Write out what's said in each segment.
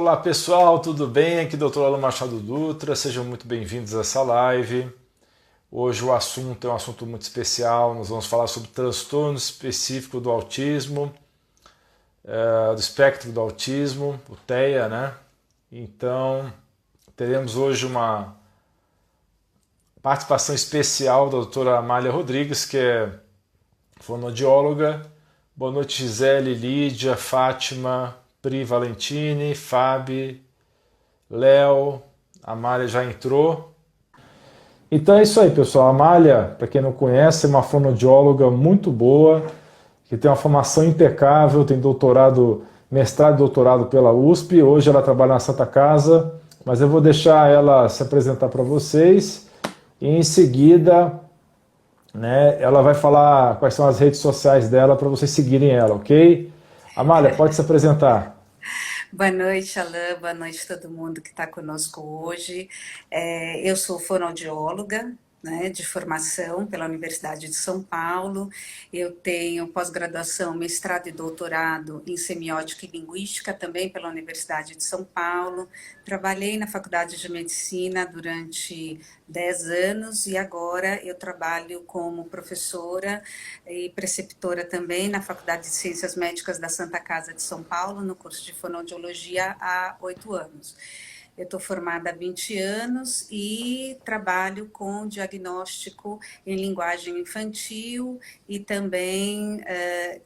Olá pessoal, tudo bem? Aqui é o Dr. Alan Machado Dutra, sejam muito bem-vindos a essa live. Hoje o assunto é um assunto muito especial, nós vamos falar sobre transtorno específico do autismo, do espectro do autismo, o TEA, né? Então, teremos hoje uma participação especial da doutora Amália Rodrigues, que é fonoaudióloga. Boa noite, Gisele, Lídia, Fátima, Pri Valentini, Fabi, Léo, a Amália já entrou. Então é isso aí, pessoal. A Amália, para quem não conhece, é uma fonoaudióloga muito boa, que tem uma formação impecável, tem doutorado, mestrado e doutorado pela USP. Hoje ela trabalha na Santa Casa, mas eu vou deixar ela se apresentar para vocês e em seguida, né, ela vai falar quais são as redes sociais dela para vocês seguirem ela, ok? Amália, pode se apresentar. Boa noite, Alain. Boa noite a todo mundo que está conosco hoje. Eu sou fonoaudióloga, né, de formação pela Universidade de São Paulo. Eu tenho pós-graduação, mestrado e doutorado em semiótica e linguística, também pela Universidade de São Paulo. Trabalhei na Faculdade de Medicina durante 10 anos e agora eu trabalho como professora e preceptora também na Faculdade de Ciências Médicas da Santa Casa de São Paulo, no curso de fonoaudiologia há 8 anos. Eu estou formada há 20 anos e trabalho com diagnóstico em linguagem infantil e também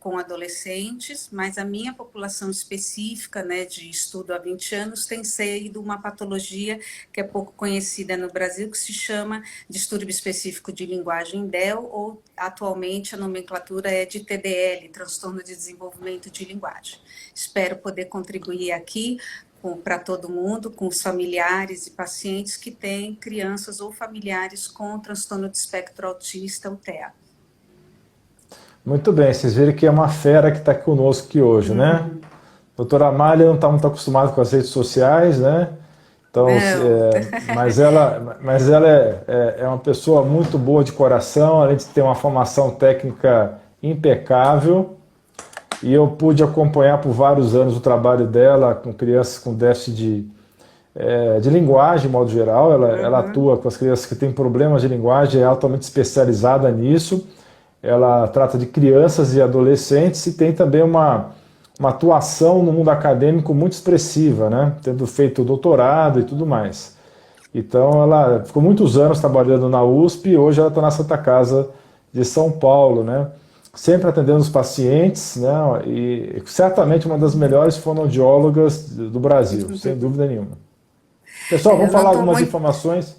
com adolescentes, mas a minha população específica, né, de estudo há 20 anos tem sido uma patologia que é pouco conhecida no Brasil, que se chama distúrbio específico de linguagem DEL, ou atualmente a nomenclatura é de TDL, transtorno de desenvolvimento de linguagem. Espero poder contribuir aqui para todo mundo, com os familiares e pacientes que têm crianças ou familiares com transtorno de espectro autista, o TEA. Muito bem, vocês viram que é uma fera que está conosco aqui hoje, né? Doutora Amália não está muito acostumada com as redes sociais, né? Então, mas ela é uma pessoa muito boa de coração, além de ter uma formação técnica impecável. E eu pude acompanhar por vários anos o trabalho dela com crianças com déficit de linguagem, de modo geral. Ela atua com as crianças que têm problemas de linguagem, é altamente especializada nisso. Ela trata de crianças e adolescentes e tem também uma atuação no mundo acadêmico muito expressiva, né? Tendo feito doutorado e tudo mais. Então ela ficou muitos anos trabalhando na USP e hoje ela está na Santa Casa de São Paulo, né? Sempre atendendo os pacientes, né? E certamente uma das melhores fonoaudiólogas do Brasil, sem dúvida nenhuma. Pessoal, vamos falar algumas informações.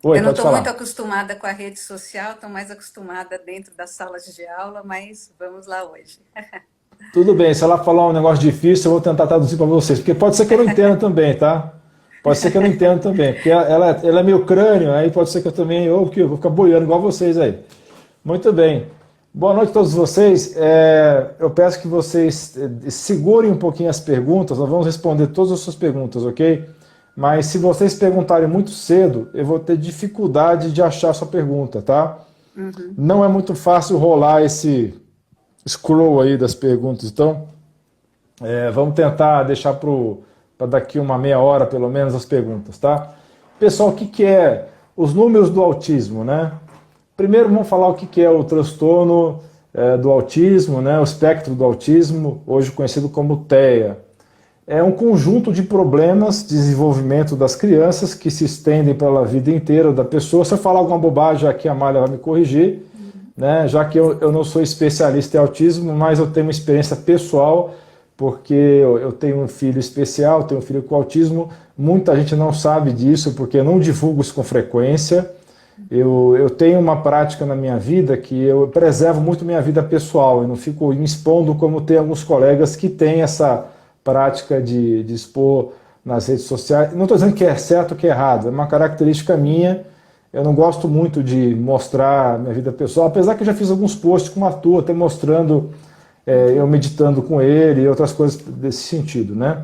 Oi, Eu não pode estou muito falar. acostumada com a rede social, estou mais acostumada dentro das salas de aula, mas vamos lá hoje. Tudo bem, se ela falar um negócio difícil, eu vou tentar traduzir para vocês, porque pode ser que eu não entenda também, tá? Pode ser que eu não entenda também, porque ela é meio crânio, aí pode ser que eu também, ou que eu vou ficar boiando igual vocês aí. Muito bem. Boa noite a todos vocês. Eu peço que vocês segurem um pouquinho as perguntas, nós vamos responder todas as suas perguntas, ok? Mas se vocês perguntarem muito cedo, eu vou ter dificuldade de achar a sua pergunta, tá? Não é muito fácil rolar esse scroll aí das perguntas, então vamos tentar deixar para daqui uma meia hora, pelo menos, as perguntas, tá? Pessoal, o que é os números do autismo, né? Primeiro vamos falar o que é o transtorno do autismo, né, o espectro do autismo, hoje conhecido como TEA. É um conjunto de problemas de desenvolvimento das crianças que se estendem pela vida inteira da pessoa. Se eu falar alguma bobagem aqui, a Amália vai me corrigir, né, já que eu não sou especialista em autismo, mas eu tenho uma experiência pessoal, porque eu tenho um filho especial, tenho um filho com autismo. Muita gente não sabe disso, porque eu não divulgo isso com frequência. Eu tenho uma prática na minha vida que eu preservo muito minha vida pessoal, eu não fico me expondo como tem alguns colegas que têm essa prática de expor nas redes sociais. Não estou dizendo que é certo ou que é errado, é uma característica minha. Eu não gosto muito de mostrar minha vida pessoal, apesar que eu já fiz alguns posts com o Arthur, até mostrando eu meditando com ele e outras coisas desse sentido, né?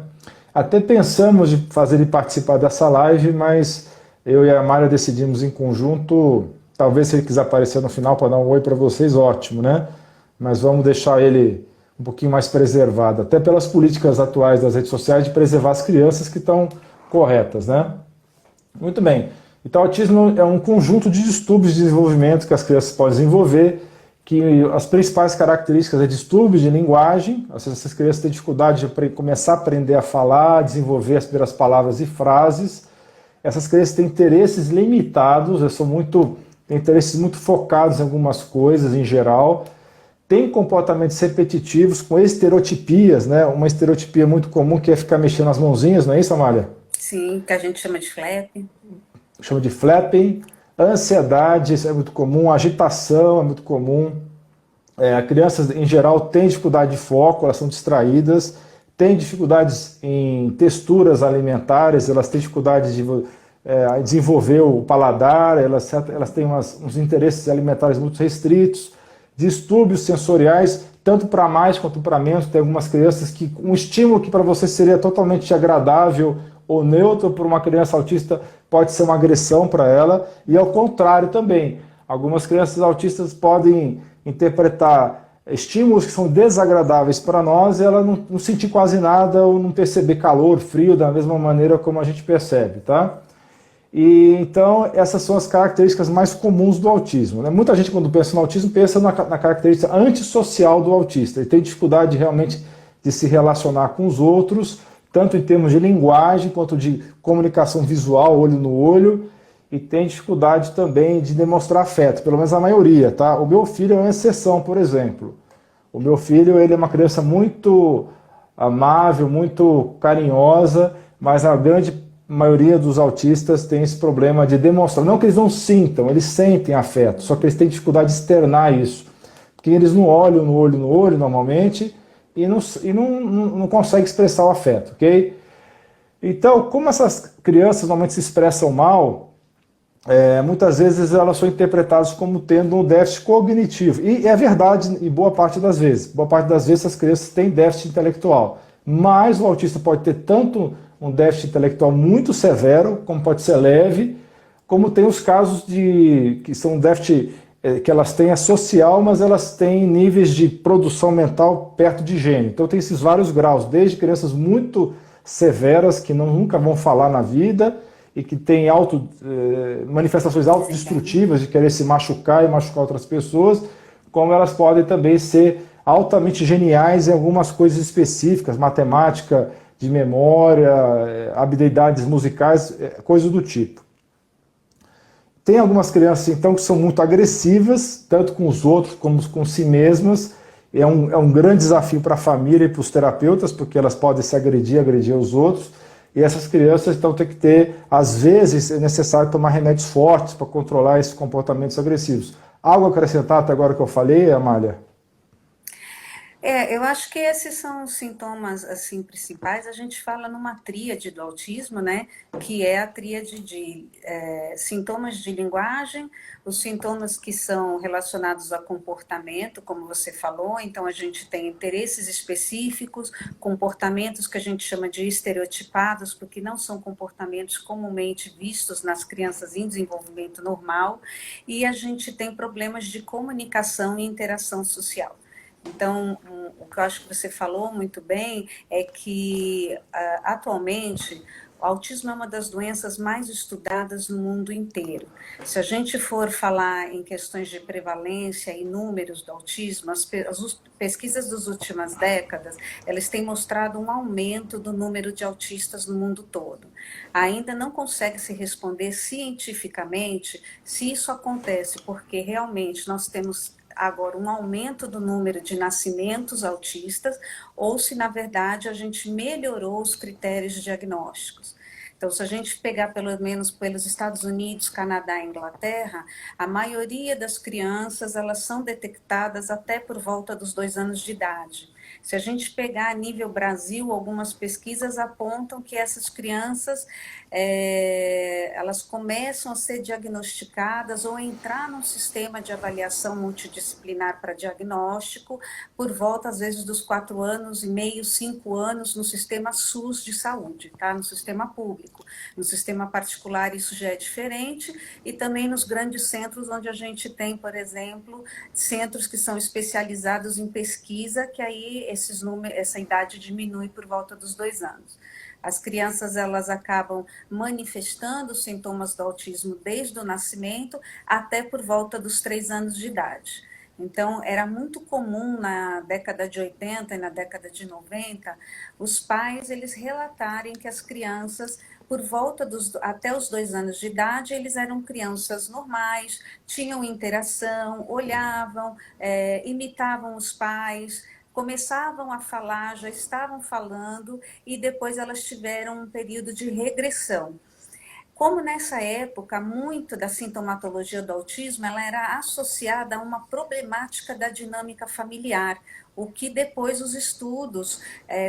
Até pensamos de fazer ele participar dessa live, mas eu e a Amália decidimos em conjunto, talvez se ele quiser aparecer no final para dar um oi para vocês, ótimo, né? Mas vamos deixar ele um pouquinho mais preservada, até pelas políticas atuais das redes sociais de preservar as crianças que estão corretas, né? Muito bem. Então, o autismo é um conjunto de distúrbios de desenvolvimento que as crianças podem desenvolver, que as principais características é distúrbios de linguagem, ou seja, essas crianças têm dificuldade de começar a aprender a falar, desenvolver as primeiras palavras e frases. Essas crianças têm interesses limitados, têm interesses muito focados em algumas coisas em geral, têm comportamentos repetitivos com estereotipias, né? Uma estereotipia muito comum que é ficar mexendo as mãozinhas, não é isso, Amália? Sim, que a gente chama de flap. Chama de flapping. Ansiedade, isso é muito comum. Agitação é muito comum. Crianças, em geral, têm dificuldade de foco, elas são distraídas, têm dificuldades em texturas alimentares, elas têm dificuldade de desenvolver o paladar, elas têm uns interesses alimentares muito restritos, distúrbios sensoriais, tanto para mais quanto para menos. Tem algumas crianças que um estímulo que para você seria totalmente agradável ou neutro, para uma criança autista pode ser uma agressão para ela, e ao contrário também. Algumas crianças autistas podem interpretar estímulos que são desagradáveis para nós e ela não sentir quase nada ou não perceber calor, frio da mesma maneira como a gente percebe, tá? E então essas são as características mais comuns do autismo, né? Muita gente quando pensa no autismo pensa na característica antissocial do autista. Ele tem dificuldade realmente de se relacionar com os outros, tanto em termos de linguagem quanto de comunicação visual, olho no olho, e tem dificuldade também de demonstrar afeto, pelo menos a maioria, tá? O meu filho é uma exceção, por exemplo. O meu filho, ele é uma criança muito amável, muito carinhosa, mas a grande maioria dos autistas tem esse problema de demonstrar. Não que eles não sintam, eles sentem afeto, só que eles têm dificuldade de externar isso. Porque eles não olham no olho normalmente e não conseguem expressar o afeto, ok? Então, como essas crianças normalmente se expressam mal, muitas vezes elas são interpretadas como tendo um déficit cognitivo. E é verdade em boa parte das vezes. Boa parte das vezes essas crianças têm déficit intelectual. Mas o autista pode ter tanto um déficit intelectual muito severo, como pode ser leve, como tem os casos que são um déficit que elas têm é social, mas elas têm níveis de produção mental perto de gênio. Então tem esses vários graus, desde crianças muito severas que nunca vão falar na vida, e que tem manifestações autodestrutivas de querer se machucar e machucar outras pessoas, como elas podem também ser altamente geniais em algumas coisas específicas, matemática, de memória, habilidades musicais, coisas do tipo. Tem algumas crianças, então, que são muito agressivas, tanto com os outros como com si mesmas. É um grande desafio para a família e para os terapeutas, porque elas podem se agredir os outros. E essas crianças, então, têm que ter, às vezes, é necessário tomar remédios fortes para controlar esses comportamentos agressivos. Algo a acrescentar até agora que eu falei, Amália? Eu acho que esses são os sintomas assim principais. A gente fala numa tríade do autismo, né? Que é a tríade de sintomas de linguagem, os sintomas que são relacionados a comportamento, como você falou. Então a gente tem interesses específicos, comportamentos que a gente chama de estereotipados, porque não são comportamentos comumente vistos nas crianças em desenvolvimento normal, e a gente tem problemas de comunicação e interação social. Então, o que eu acho que você falou muito bem é que, atualmente, o autismo é uma das doenças mais estudadas no mundo inteiro. Se a gente for falar em questões de prevalência e números do autismo, as pesquisas das últimas décadas, elas têm mostrado um aumento do número de autistas no mundo todo. Ainda não consegue se responder cientificamente se isso acontece, porque realmente nós temos agora um aumento do número de nascimentos autistas, ou se, na verdade, a gente melhorou os critérios diagnósticos. Então, se a gente pegar pelo menos pelos Estados Unidos, Canadá e Inglaterra, a maioria das crianças elas são detectadas até por volta dos 2 anos de idade. Se a gente pegar a nível Brasil, algumas pesquisas apontam que essas crianças elas começam a ser diagnosticadas ou entrar num sistema de avaliação multidisciplinar para diagnóstico por volta, às vezes, dos 4 anos e meio, 5 anos, no sistema SUS de saúde, tá? No sistema público. No sistema particular isso já é diferente, e também nos grandes centros onde a gente tem, por exemplo, centros que são especializados em pesquisa, que aí essa idade diminui por volta dos 2 anos. As crianças, elas acabam manifestando sintomas do autismo desde o nascimento até por volta dos 3 anos de idade. Então, era muito comum na década de 80 e na década de 90, os pais, eles relatarem que as crianças, por volta até os 2 anos de idade, eles eram crianças normais, tinham interação, olhavam, imitavam os pais, começavam a falar, já estavam falando, e depois elas tiveram um período de regressão. Como nessa época, muito da sintomatologia do autismo, ela era associada a uma problemática da dinâmica familiar, o que depois os estudos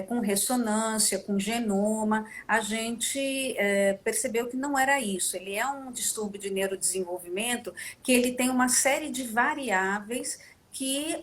com ressonância, com genoma, a gente percebeu que não era isso. Ele é um distúrbio de neurodesenvolvimento que ele tem uma série de variáveis que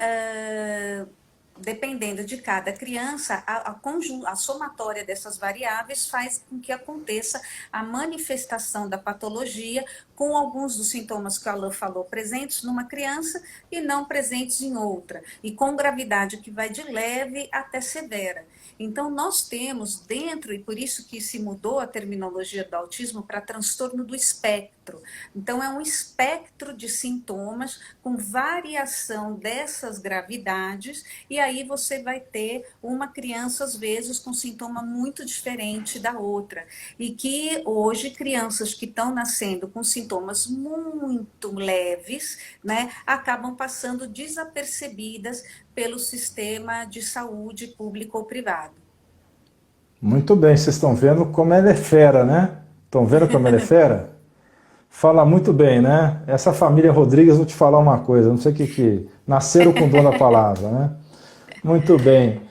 dependendo de cada criança, a somatória dessas variáveis faz com que aconteça a manifestação da patologia, com alguns dos sintomas que a Alain falou presentes numa criança e não presentes em outra, e com gravidade que vai de leve até severa. Então, nós temos dentro, e por isso que se mudou a terminologia do autismo para transtorno do espectro. Então, é um espectro de sintomas com variação dessas gravidades, e aí você vai ter uma criança, às vezes, com sintoma muito diferente da outra. E que hoje, crianças que estão nascendo com sintomas muito leves, né, acabam passando desapercebidas pelo sistema de saúde público ou privado. Muito bem, vocês estão vendo como ela é fera, né? Estão vendo como ela é fera? Fala muito bem, né? Essa família Rodrigues, vou te falar uma coisa, não sei o que nasceram com o dom da palavra, né? Muito bem.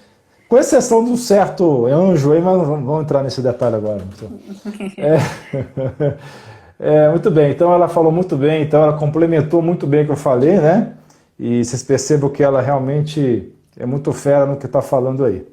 Com exceção de um certo anjo aí, mas não vamos entrar nesse detalhe agora. Então. Muito bem, então ela falou muito bem, então ela complementou muito bem o que eu falei, né? E vocês percebam que ela realmente é muito fera no que está falando aí.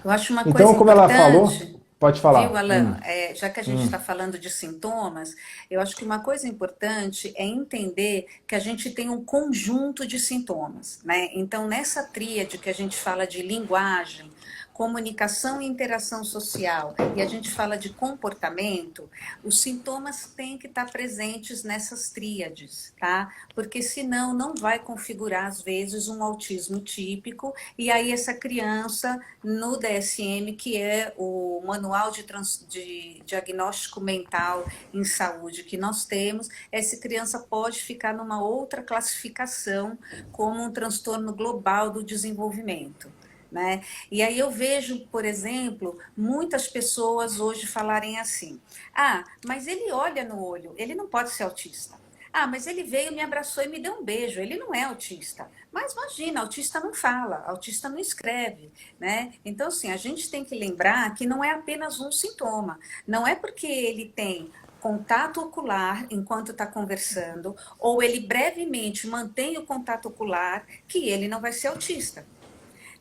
Eu acho uma coisa Então, como ela falou, importante, pode viu, falar. Alain? Já que a gente está falando de sintomas, eu acho que uma coisa importante é entender que a gente tem um conjunto de sintomas, né? Então, nessa tríade que a gente fala de linguagem, comunicação e interação social, e a gente fala de comportamento, os sintomas têm que estar presentes nessas tríades, tá? Porque senão não vai configurar, às vezes, um autismo típico, e aí essa criança, no DSM, que é o Manual de Diagnóstico Mental em Saúde que nós temos, essa criança pode ficar numa outra classificação, como um transtorno global do desenvolvimento. Né? E aí eu vejo, por exemplo, muitas pessoas hoje falarem assim: ah, mas ele olha no olho, ele não pode ser autista. Ah, mas ele veio, me abraçou e me deu um beijo, ele não é autista. Mas imagina, autista não fala, autista não escreve, né? Então, assim, a gente tem que lembrar que não é apenas um sintoma. Não é porque ele tem contato ocular enquanto está conversando, ou ele brevemente mantém o contato ocular, que ele não vai ser autista.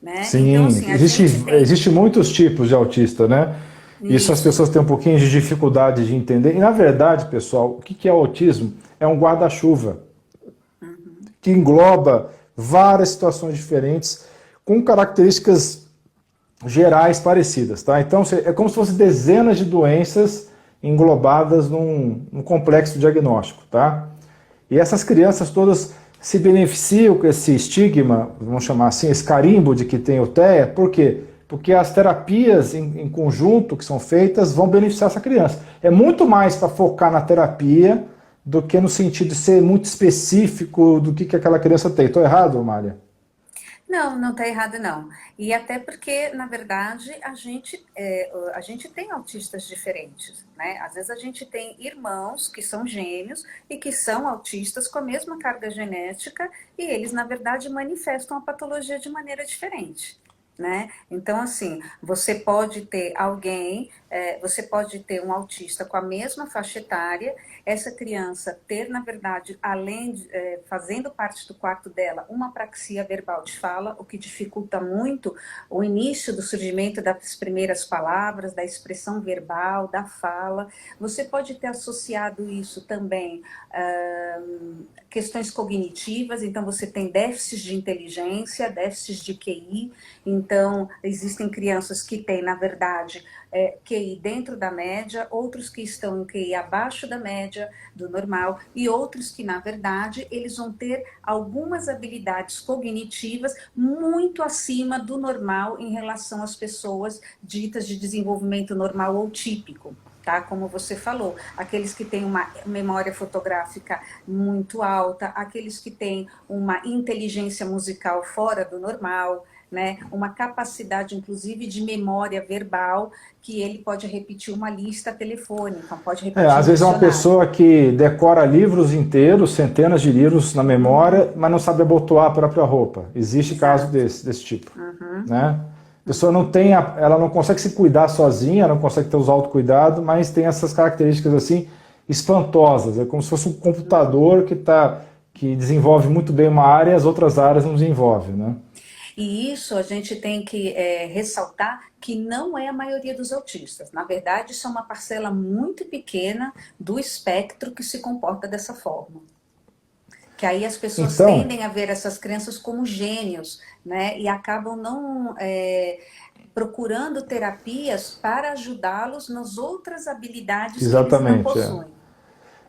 Né? Então, Sim, assim, a gente tem existe muitos tipos de autista, né? Isso as isso. pessoas têm um pouquinho de dificuldade de entender. E, na verdade, pessoal, o que é o autismo? É um guarda-chuva que engloba várias situações diferentes com características gerais parecidas, tá? Então, é como se fossem dezenas de doenças englobadas num complexo diagnóstico, tá? E essas crianças todas se beneficiam com esse estigma, vamos chamar assim, esse carimbo de que tem o TEA, por quê? Porque as terapias em conjunto que são feitas vão beneficiar essa criança. É muito mais para focar na terapia do que no sentido de ser muito específico do que aquela criança tem. Estou errado, Mária? Não, não está errado, não. E até porque, na verdade, a gente tem autistas diferentes, né? Às vezes a gente tem irmãos que são gêmeos e que são autistas com a mesma carga genética e eles, na verdade, manifestam a patologia de maneira diferente. né? Então, assim, você pode ter alguém, você pode ter um autista com a mesma faixa etária, essa criança ter, na verdade, além de, fazendo parte do quarto dela, uma apraxia verbal de fala, o que dificulta muito o início do surgimento das primeiras palavras, da expressão verbal, da fala. Você pode ter associado isso também questões cognitivas, então você tem déficits de inteligência, déficits de QI, então existem crianças que têm, na verdade, QI dentro da média, outros que estão em QI abaixo da média do normal e outros que, na verdade, eles vão ter algumas habilidades cognitivas muito acima do normal em relação às pessoas ditas de desenvolvimento normal ou típico. Tá? Como você falou, aqueles que têm uma memória fotográfica muito alta, aqueles que têm uma inteligência musical fora do normal, né? Uma capacidade, inclusive, de memória verbal, que ele pode repetir uma lista telefônica, pode repetir Às um vezes é uma dicionário. pessoa que decora livros inteiros, centenas de livros na memória, mas não sabe abotoar a própria roupa. Existe caso Exato. desse tipo, né? A pessoa não tem, ela não consegue se cuidar sozinha, não consegue ter os autocuidados, mas tem essas características assim espantosas. É como se fosse um computador que desenvolve muito bem uma área e as outras áreas não desenvolvem, né? E isso a gente tem que ressaltar que não é a maioria dos autistas. Na verdade, isso é uma parcela muito pequena do espectro que se comporta dessa forma. Que aí as pessoas Então, tendem a ver essas crianças como gênios, né? E acabam não procurando terapias para ajudá-los nas outras habilidades que eles não exatamente. possuem.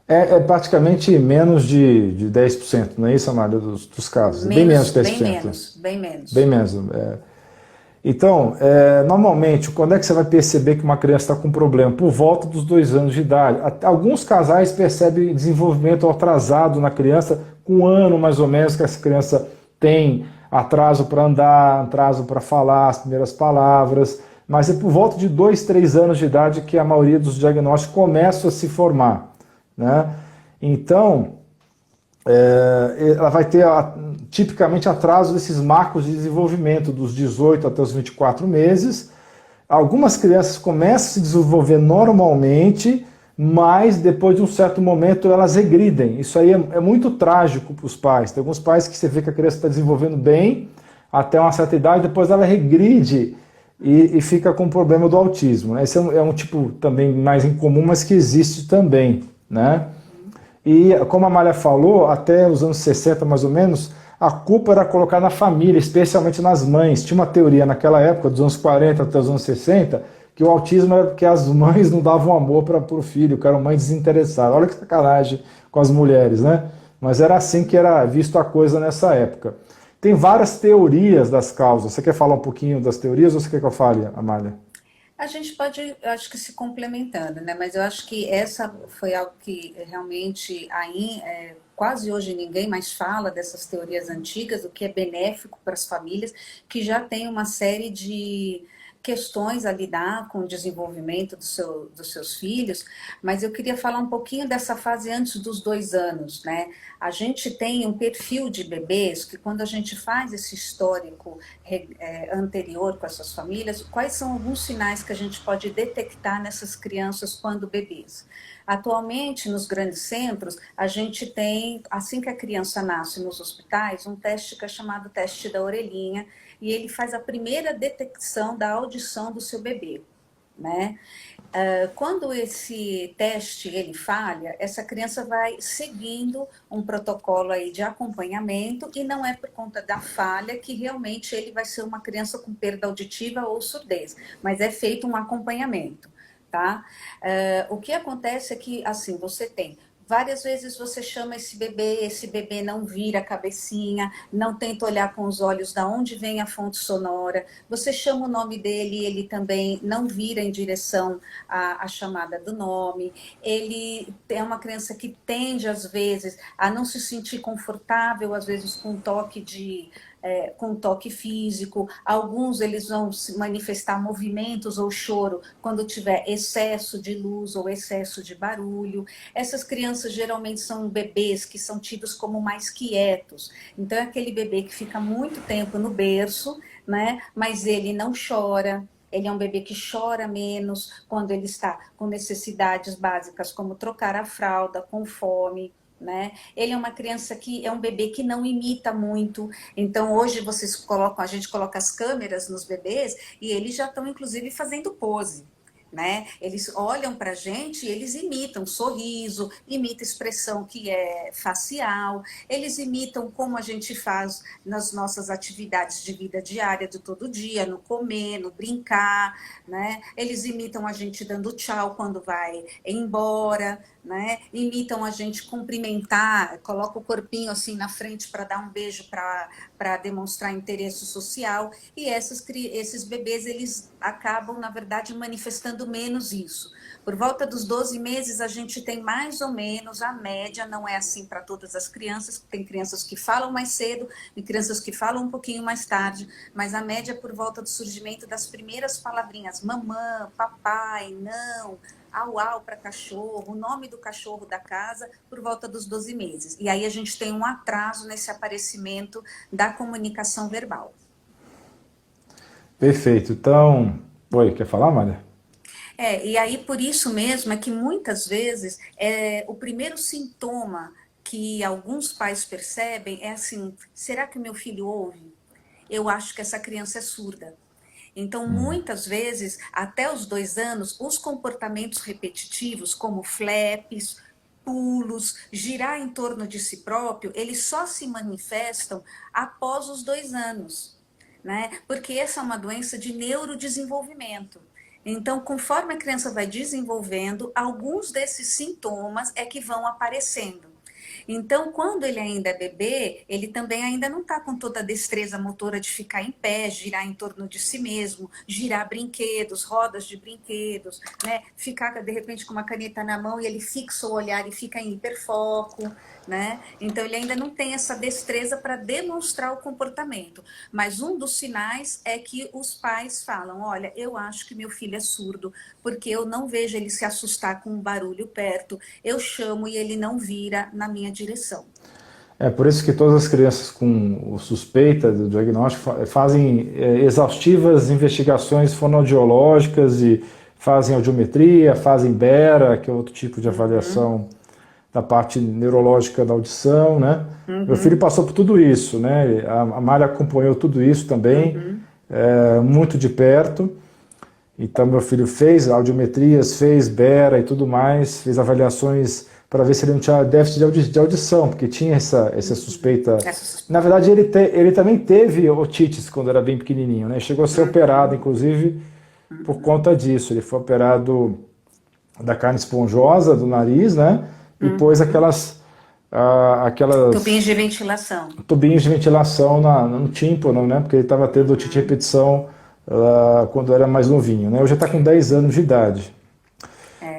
É praticamente menos de 10%, não é isso, Amália, dos casos? Bem menos de Menos, bem 10%. menos, bem Bem menos. menos. Então, normalmente, quando é que você vai perceber que uma criança está com problema? Por volta dos 2 anos de idade. Alguns casais percebem desenvolvimento atrasado na criança, com 1 ano mais ou menos, que essa criança tem atraso para andar, atraso para falar as primeiras palavras, mas é por volta de 2, 3 anos de idade que a maioria dos diagnósticos começam a se formar, né? Então, ela vai ter tipicamente atraso desses marcos de desenvolvimento dos 18 até os 24 meses. Algumas crianças começam a se desenvolver normalmente, mas depois de um certo momento elas regridem. Isso aí é muito trágico para os pais. Tem alguns pais que você vê que a criança está desenvolvendo bem até uma certa idade, depois ela regride e fica com o problema do autismo. Esse é um tipo também mais incomum, mas que existe também, né? E, como a Malha falou, até os anos 60 mais ou menos, a culpa era colocada na família, especialmente nas mães. Tinha uma teoria naquela época, dos anos 40 até os anos 60, que o autismo era porque as mães não davam amor para o filho, que eram mães desinteressadas. Olha que sacanagem com as mulheres, né? Mas era assim que era visto a coisa nessa época. Tem várias teorias das causas. Você quer falar um pouquinho das teorias ou você quer que eu fale, Amália? A gente pode, eu acho que se complementando, né? Mas eu acho que essa foi algo que realmente aí quase hoje ninguém mais fala dessas teorias antigas, o que é benéfico para as famílias que já têm uma série de questões a lidar com o desenvolvimento dos seus filhos, mas eu queria falar um pouquinho dessa fase antes dos 2 anos, né? A gente tem um perfil de bebês que quando a gente faz esse histórico anterior com essas famílias, quais são alguns sinais que a gente pode detectar nessas crianças quando bebês? Atualmente, nos grandes centros, a gente tem, assim que a criança nasce nos hospitais, um teste que é chamado teste da orelhinha, e ele faz a primeira detecção da audição do seu bebê, né? Quando esse teste ele falha, essa criança vai seguindo um protocolo aí de acompanhamento e não é por conta da falha que realmente ele vai ser uma criança com perda auditiva ou surdez, mas é feito um acompanhamento, tá? O que acontece é que, assim, você tem várias vezes você chama esse bebê não vira a cabecinha, não tenta olhar com os olhos da onde vem a fonte sonora, você chama o nome dele, ele também não vira em direção à chamada do nome, ele é uma criança que tende, às vezes, a não se sentir confortável, às vezes com um toque com toque físico, alguns eles vão se manifestar movimentos ou choro quando tiver excesso de luz ou excesso de barulho. Essas crianças geralmente são bebês que são tidos como mais quietos, então é aquele bebê que fica muito tempo no berço, né? Mas ele não chora. Ele é um bebê que chora menos quando ele está com necessidades básicas, como trocar a fralda, com fome, né? Ele é uma criança que é um bebê que não imita muito. Então hoje vocês colocam, a gente coloca as câmeras nos bebês e eles já estão inclusive fazendo pose, né? Eles olham para a gente e eles imitam sorriso, imitam expressão que é facial, eles imitam como a gente faz nas nossas atividades de vida diária de todo dia, no comer, no brincar, né? Eles imitam a gente dando tchau quando vai embora, né? Imitam a gente cumprimentar, coloca o corpinho assim na frente para dar um beijo para demonstrar interesse social, e esses bebês eles acabam, na verdade, manifestando menos isso. Por volta dos 12 meses, a gente tem mais ou menos a média, não é assim para todas as crianças, tem crianças que falam mais cedo e crianças que falam um pouquinho mais tarde, mas a média é por volta do surgimento das primeiras palavrinhas, mamã, papai, não, au au para cachorro, o nome do cachorro da casa, por volta dos 12 meses. E aí a gente tem um atraso nesse aparecimento da comunicação verbal. Perfeito. Então, oi, quer falar, Mária? E aí por isso mesmo é que muitas vezes o primeiro sintoma que alguns pais percebem é assim, será que meu filho ouve? Eu acho que essa criança é surda. Então, muitas vezes, até os 2 anos, os comportamentos repetitivos, como flaps, pulos, girar em torno de si próprio, eles só se manifestam após os 2 anos, né? Porque essa é uma doença de neurodesenvolvimento. Então, conforme a criança vai desenvolvendo, alguns desses sintomas é que vão aparecendo. Então, quando ele ainda é bebê, ele também ainda não está com toda a destreza motora de ficar em pé, girar em torno de si mesmo, girar brinquedos, rodas de brinquedos, né? Ficar, de repente, com uma caneta na mão e ele fixa o olhar e fica em hiperfoco, né? Então, ele ainda não tem essa destreza para demonstrar o comportamento. Mas um dos sinais é que os pais falam, olha, eu acho que meu filho é surdo, porque eu não vejo ele se assustar com um barulho perto, eu chamo e ele não vira na minha direção. É por isso que todas as crianças com suspeita do diagnóstico fazem exaustivas investigações fonoaudiológicas e fazem audiometria, fazem BERA, que é outro tipo de avaliação da parte neurológica da audição, né? Meu filho passou por tudo isso, né? A Mária acompanhou tudo isso também, muito de perto. Então meu filho fez audiometrias, fez BERA e tudo mais, fez avaliações para ver se ele não tinha déficit de audição, porque tinha essa suspeita. Na verdade, ele também teve otites quando era bem pequenininho, né? Chegou a ser operado, inclusive, por conta disso. Ele foi operado da carne esponjosa do nariz, né? E pôs aquelas tubinhos de ventilação. Tubinhos de ventilação no tímpano, né? Porque ele estava tendo otite de repetição quando era mais novinho, né? Hoje está com 10 anos de idade.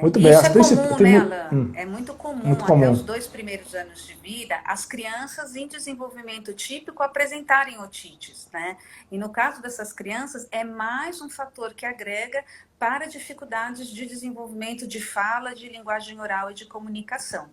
Muito bem. Isso é comum, né, Alan? É muito comum, até os 2 primeiros anos de vida, as crianças em desenvolvimento típico apresentarem otites, né? E no caso dessas crianças, é mais um fator que agrega para dificuldades de desenvolvimento de fala, de linguagem oral e de comunicação.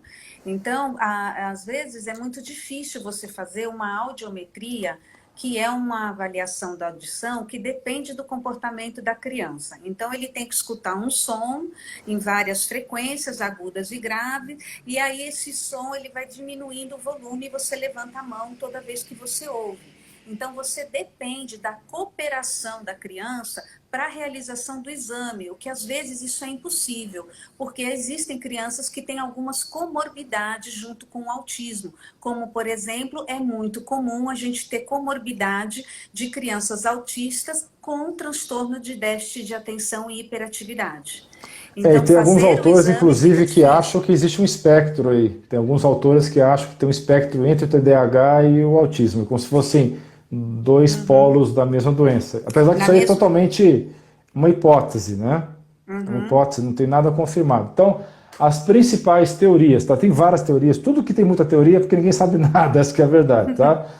Então, às vezes, é muito difícil você fazer uma audiometria, que é uma avaliação da audição que depende do comportamento da criança. Então, ele tem que escutar um som em várias frequências, agudas e graves, e aí esse som ele vai diminuindo o volume e você levanta a mão toda vez que você ouve. Então, você depende da cooperação da criança para a realização do exame, o que às vezes isso é impossível, porque existem crianças que têm algumas comorbidades junto com o autismo, como, por exemplo, é muito comum a gente ter comorbidade de crianças autistas com transtorno de déficit de atenção e hiperatividade. Então, e tem alguns autores, inclusive, que acham que existe um espectro aí. Tem alguns autores que acham que tem um espectro entre o TDAH e o autismo, como se fossem 2 polos da mesma doença. Apesar que isso aí é totalmente uma hipótese, né? Uma hipótese, não tem nada confirmado. Então, as principais teorias, tá? Tem várias teorias, tudo que tem muita teoria é porque ninguém sabe nada, essa que é a verdade, tá?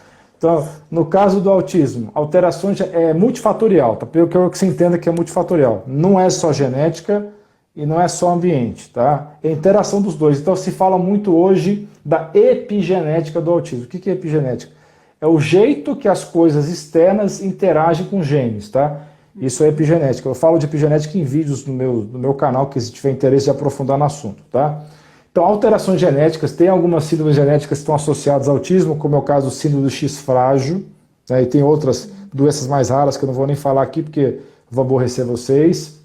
Então, no caso do autismo, alterações é multifatorial, tá? Eu quero que você entenda que é multifatorial. Não é só genética e não é só ambiente, tá? É a interação dos dois. Então, se fala muito hoje da epigenética do autismo. O que é epigenética? É o jeito que as coisas externas interagem com genes, tá? Isso é epigenética. Eu falo de epigenética em vídeos no meu canal, que se tiver interesse de aprofundar no assunto, tá? Então, alterações genéticas, tem algumas síndromes genéticas que estão associadas ao autismo, como é o caso do síndrome do X frágil, né? E tem outras doenças mais raras que eu não vou nem falar aqui, porque vou aborrecer vocês.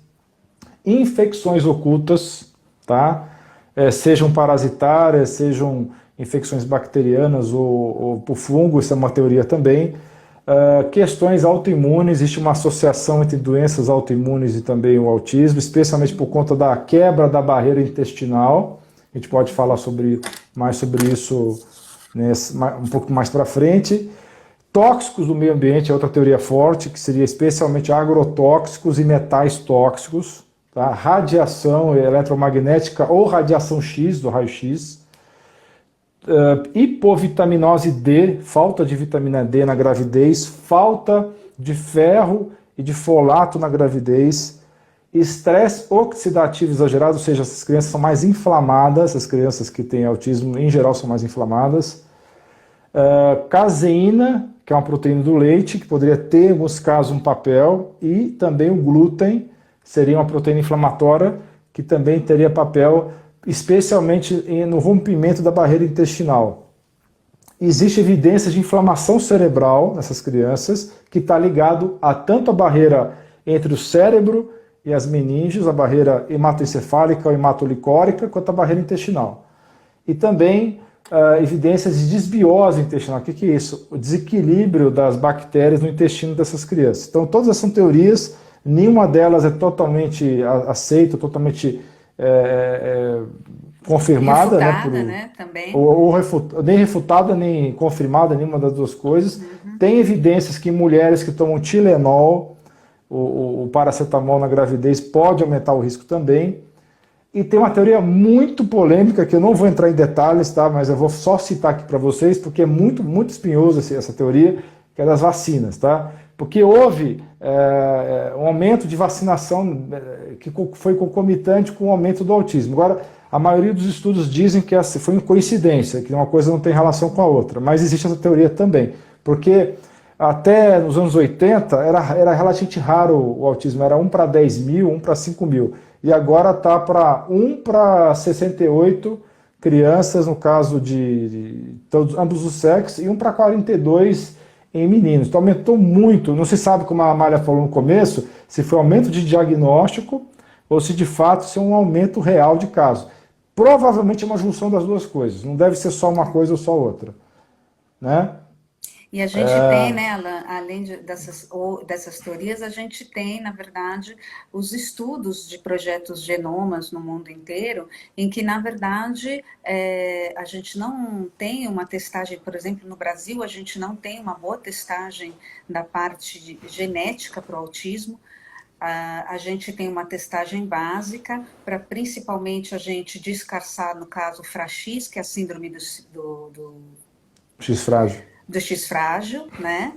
Infecções ocultas, tá? Sejam parasitárias, sejam infecções bacterianas ou por fungo, isso é uma teoria também. Questões autoimunes, existe uma associação entre doenças autoimunes e também o autismo, especialmente por conta da quebra da barreira intestinal. A gente pode falar mais sobre isso um pouco mais para frente. Tóxicos do meio ambiente é outra teoria forte, que seria especialmente agrotóxicos e metais tóxicos. Tá? Radiação eletromagnética ou radiação X, do raio-x. Hipovitaminose D, falta de vitamina D na gravidez, falta de ferro e de folato na gravidez, estresse oxidativo exagerado, ou seja, essas crianças são mais inflamadas, as crianças que têm autismo em geral são mais inflamadas. Caseína, que é uma proteína do leite, que poderia ter, em alguns casos, um papel, e também o glúten, seria uma proteína inflamatória, que também teria papel, especialmente no rompimento da barreira intestinal. Existe evidência de inflamação cerebral nessas crianças, que está ligado a tanto a barreira entre o cérebro e as meninges, a barreira hematoencefálica ou hematolicórica, quanto a barreira intestinal. E também evidências de desbiose intestinal. O que é isso? O desequilíbrio das bactérias no intestino dessas crianças. Então, todas essas são teorias, nenhuma delas é totalmente aceita, totalmente confirmada, refutada, né, também. Nem refutada, nem confirmada, nenhuma das duas coisas. Tem evidências que em mulheres que tomam Tilenol, o paracetamol na gravidez pode aumentar o risco também. E tem uma teoria muito polêmica, que eu não vou entrar em detalhes, tá? Mas eu vou só citar aqui para vocês, porque é muito, muito espinhoso essa teoria, que é das vacinas, tá? Porque houve um aumento de vacinação que foi concomitante com o aumento do autismo. Agora, a maioria dos estudos dizem que foi uma coincidência, que uma coisa não tem relação com a outra, mas existe essa teoria também, porque até nos anos 80 era relativamente raro o autismo, era 1 para 10 mil, 1 para 5 mil, e agora está para 1 para 68 crianças, no caso de ambos os sexos, e 1 para 42 em meninos. Então aumentou muito, não se sabe, como a Amália falou no começo, se foi aumento de diagnóstico ou se de fato isso é um aumento real de casos. Provavelmente é uma junção das duas coisas, não deve ser só uma coisa ou só outra, né? E a gente tem, né, Alan, além dessas teorias, a gente tem, na verdade, os estudos de projetos genomas no mundo inteiro, em que, na verdade, a gente não tem uma testagem, por exemplo, no Brasil, a gente não tem uma boa testagem da parte genética para o autismo. A gente tem uma testagem básica para, principalmente, a gente descarçar, no caso, o FRAX, que é a síndrome do X frágil. Do X frágil, né?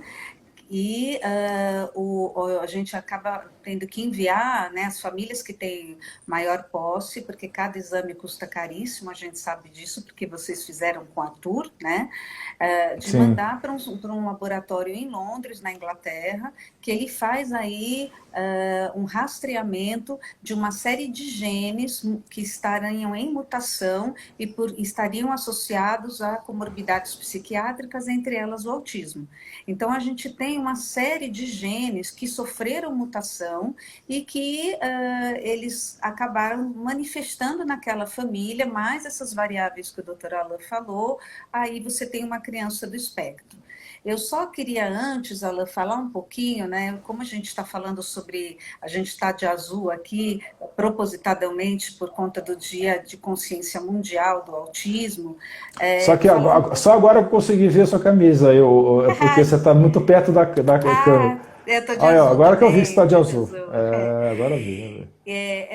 E a gente acaba tendo que enviar, né, as famílias que têm maior posse, porque cada exame custa caríssimo, a gente sabe disso, porque vocês fizeram com a Tour, né? De Sim. mandar para um laboratório em Londres, na Inglaterra, que ele faz aí um rastreamento de uma série de genes que estariam em mutação e estariam associados a comorbidades psiquiátricas, entre elas o autismo. Então, a gente tem uma série de genes que sofreram mutação e que eles acabaram manifestando naquela família, mais essas variáveis que o Dr. Alan falou, aí você tem uma criança do espectro. Eu só queria antes, Alan, falar um pouquinho, né? Como a gente está falando sobre, a gente está de azul aqui, propositadamente por conta do Dia de Consciência Mundial do Autismo. Só que só agora eu consegui ver a sua camisa, porque você está muito perto da câmera. Eu tô de azul agora também, que eu vi que você está de azul. Agora eu vi.